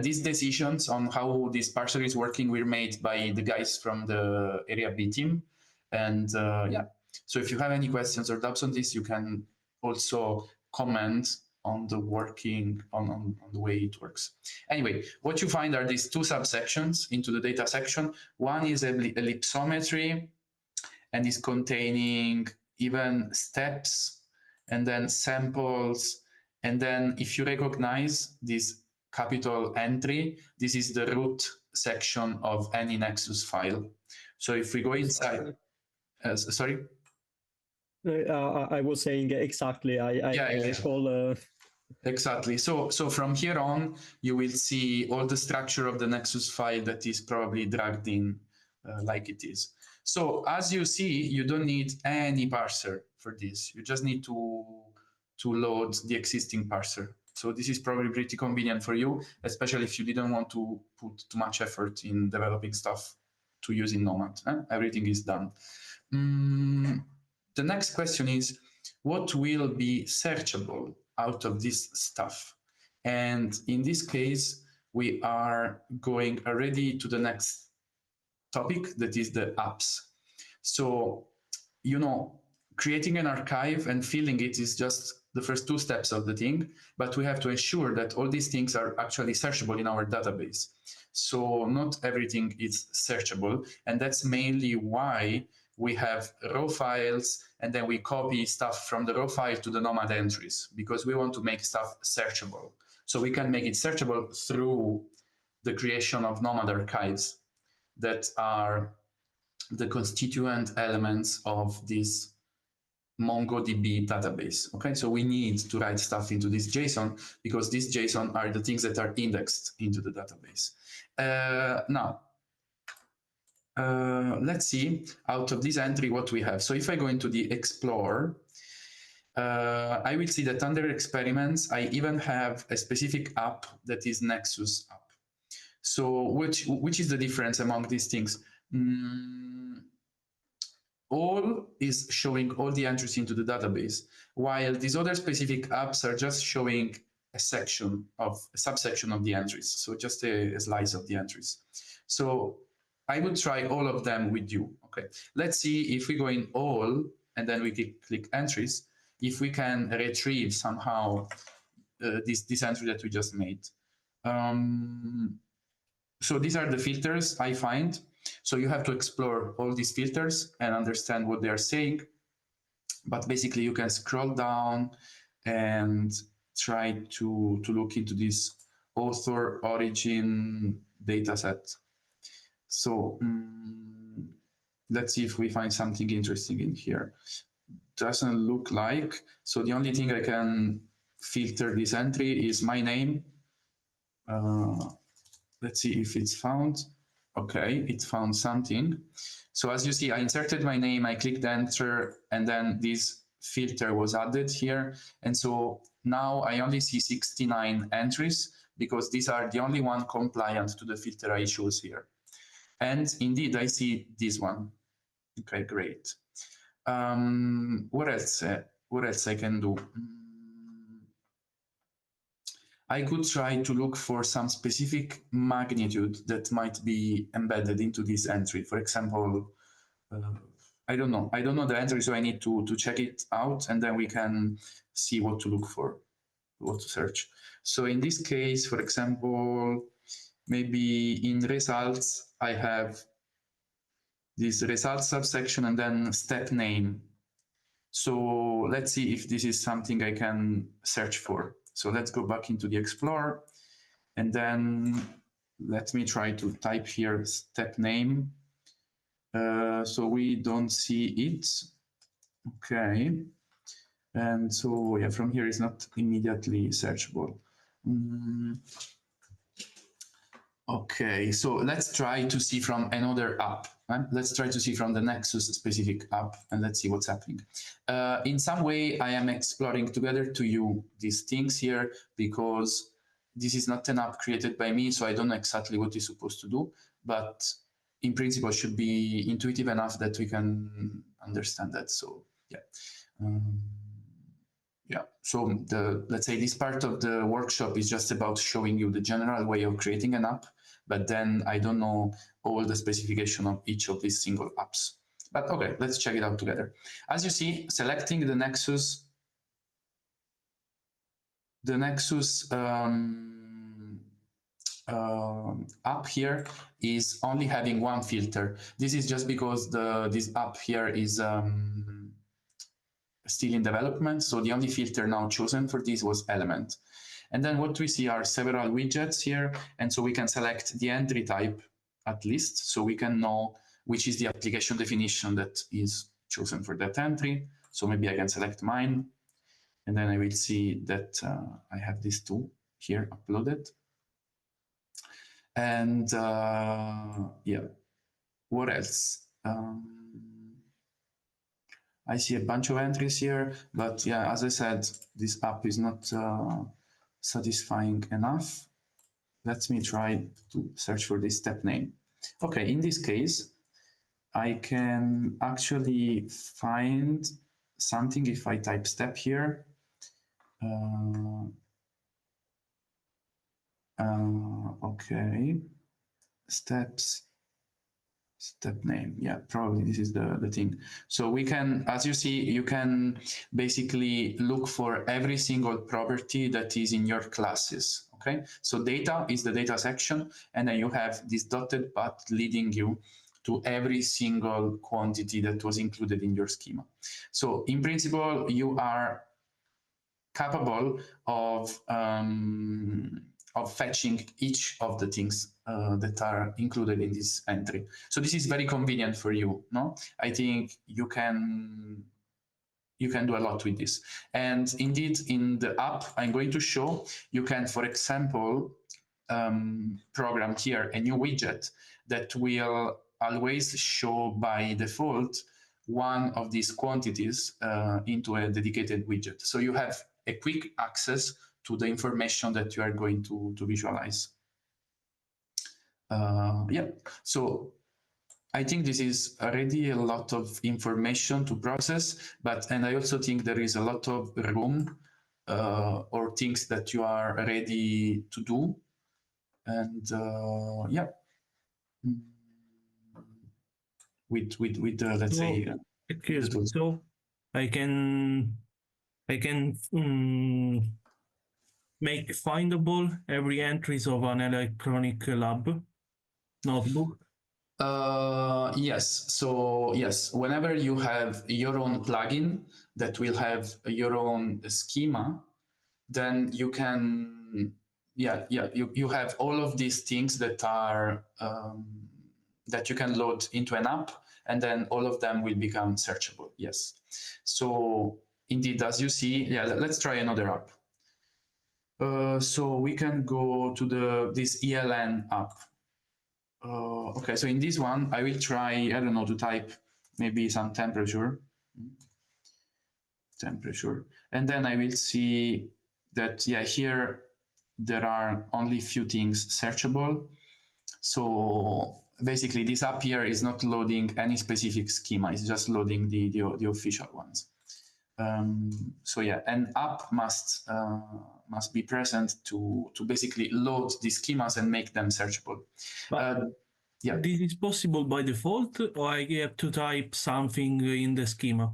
These decisions on how this parser is working were made by the guys from the Area B team. And yeah, so if you have any questions or doubts on this, you can also comment on the working, on the way it works. Anyway, what you find are these two subsections into the data section. One is ellipsometry and is containing even steps and then samples. And then if you recognize this capital entry, this is the root section of any Nexus file. So if we go inside, sorry? I was saying exactly. I recall. Exactly. So from here on, you will see all the structure of the Nexus file that is probably dragged in like it is. So as you see, you don't need any parser for this. You just need to load the existing parser. So this is probably pretty convenient for you, especially if you didn't want to put too much effort in developing stuff to use in NOMAD. Everything is done. The next question is, what will be searchable out of this stuff? And in this case, we are going already to the next topic, that is the apps. So, you know, creating an archive and filling it is just the first two steps of the thing, but we have to ensure that all these things are actually searchable in our database. So not everything is searchable, and that's mainly why we have raw files, and then we copy stuff from the raw file to the NOMAD entries, because we want to make stuff searchable. So we can make it searchable through the creation of NOMAD archives that are the constituent elements of this MongoDB database. Okay, so we need to write stuff into this JSON because these JSON are the things that are indexed into the database. Now, let's see out of this entry what we have. So if I go into the Explorer, I will see that under experiments, I even have a specific app that is Nexus app. So which is the difference among these things? All is showing all the entries into the database, while these other specific apps are just showing a subsection of the entries. So just a slice of the entries. So I would try all of them with you. Okay, let's see if we go in all and then we click entries, if we can retrieve somehow this entry that we just made. So these are the filters I find. So you have to explore all these filters and understand what they are saying. But basically, you can scroll down and try to look into this author origin dataset. So let's see if we find something interesting in here. Doesn't look like. So the only thing I can filter this entry is my name. Let's see if it's found. Okay, it found something. So as you see, I inserted my name, I clicked enter, and then this filter was added here. And so now I only see 69 entries because these are the only one compliant to the filter I choose here. And indeed, I see this one. Okay, great. What else? What else I can do? I could try to look for some specific magnitude that might be embedded into this entry. For example, I don't know the entry, so I need to check it out, and then we can see what to look for, what to search. So in this case, for example, maybe in results, I have this results subsection and then step name. So let's see if this is something I can search for. So let's go back into the Explorer, and then let me try to type here step name. So we don't see it. Okay. And so yeah, from here it's not immediately searchable. Okay, so let's try to see from another app. Right? Let's try to see from the Nexus specific app, and let's see what's happening. In some way, I am exploring together to you these things here because this is not an app created by me, so I don't know exactly what it's supposed to do, but in principle, it should be intuitive enough that we can understand that. So yeah. Yeah, so let's say this part of the workshop is just about showing you the general way of creating an app, but then I don't know all the specification of each of these single apps. But okay, let's check it out together. As you see, selecting the Nexus app here is only having one filter. This is just because this app here is still in development, so the only filter now chosen for this was element. And then what we see are several widgets here, and so we can select the entry type at least, so we can know which is the application definition that is chosen for that entry. So maybe I can select mine, and then I will see that I have these two here uploaded. And yeah, what else? I see a bunch of entries here, but yeah, as I said, this app is not satisfying enough. Let me try to search for this step name. Okay, in this case, I can actually find something if I type step here. Okay, steps. Step name, yeah, probably this is the thing. So we can, as you see, you can basically look for every single property that is in your classes, okay? So data is the data section, and then you have this dotted path leading you to every single quantity that was included in your schema. So in principle, you are capable of fetching each of the things that are included in this entry. So this is very convenient for you, no? I think you can do a lot with this. And indeed, in the app I'm going to show, you can, for example, program here a new widget that will always show by default one of these quantities into a dedicated widget. So you have a quick access to the information that you are going to visualize. Yeah, so I think this is already a lot of information to process, and I also think there is a lot of room or things that you are ready to do. And yeah, with let's say. Excuse me. So I can make findable every entries of an electronic lab notebook. Yes. So yes, whenever you have your own plugin that will have your own schema, then you can, you have all of these things that are that you can load into an app, and then all of them will become searchable. Yes. So indeed, as you see, let's try another app. So we can go to this ELN app. Okay, so in this one, I will try, I don't know, to type maybe some temperature, and then I will see that, yeah, here there are only few things searchable. So basically, this app here is not loading any specific schema; it's just loading the official ones. So yeah, an app must be present to basically load the schemas and make them searchable. Yeah. This is possible by default, or I have to type something in the schema?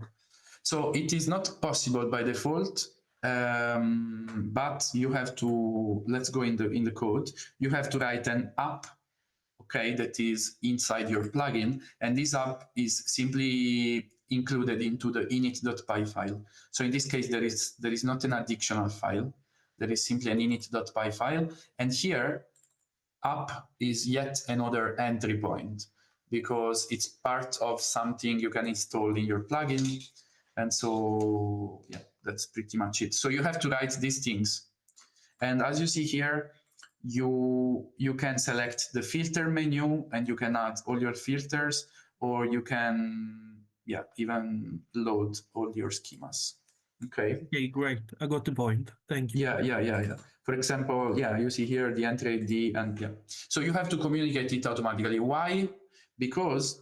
So it is not possible by default, but you have to, let's go in the code. You have to write an app, okay, that is inside your plugin, and this app is simply included into the init.py file. So in this case, there is not an additional file. There is simply an init.py file, and here app is yet another entry point because it's part of something you can install in your plugin. And so, yeah, that's pretty much it. So you have to write these things. And as you see here, you can select the filter menu and you can add all your filters, or you can, yeah, even load all your schemas. Okay. Okay, great. I got the point. Thank you. Yeah. For example, yeah, you see here the entry ID, and yeah. So you have to communicate it automatically. Why? Because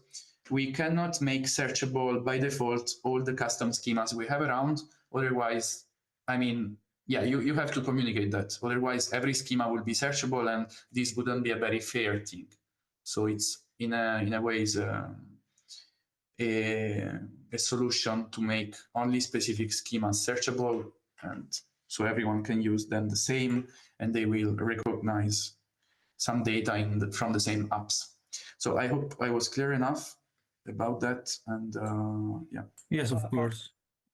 we cannot make searchable by default all the custom schemas we have around. Otherwise, I mean, yeah, you have to communicate that. Otherwise, every schema will be searchable, and this wouldn't be a very fair thing. So it's in a way is a solution to make only specific schemas searchable, and so everyone can use them the same, and they will recognize some data from the same apps. So I hope I was clear enough about that, and yeah. Yes, of course.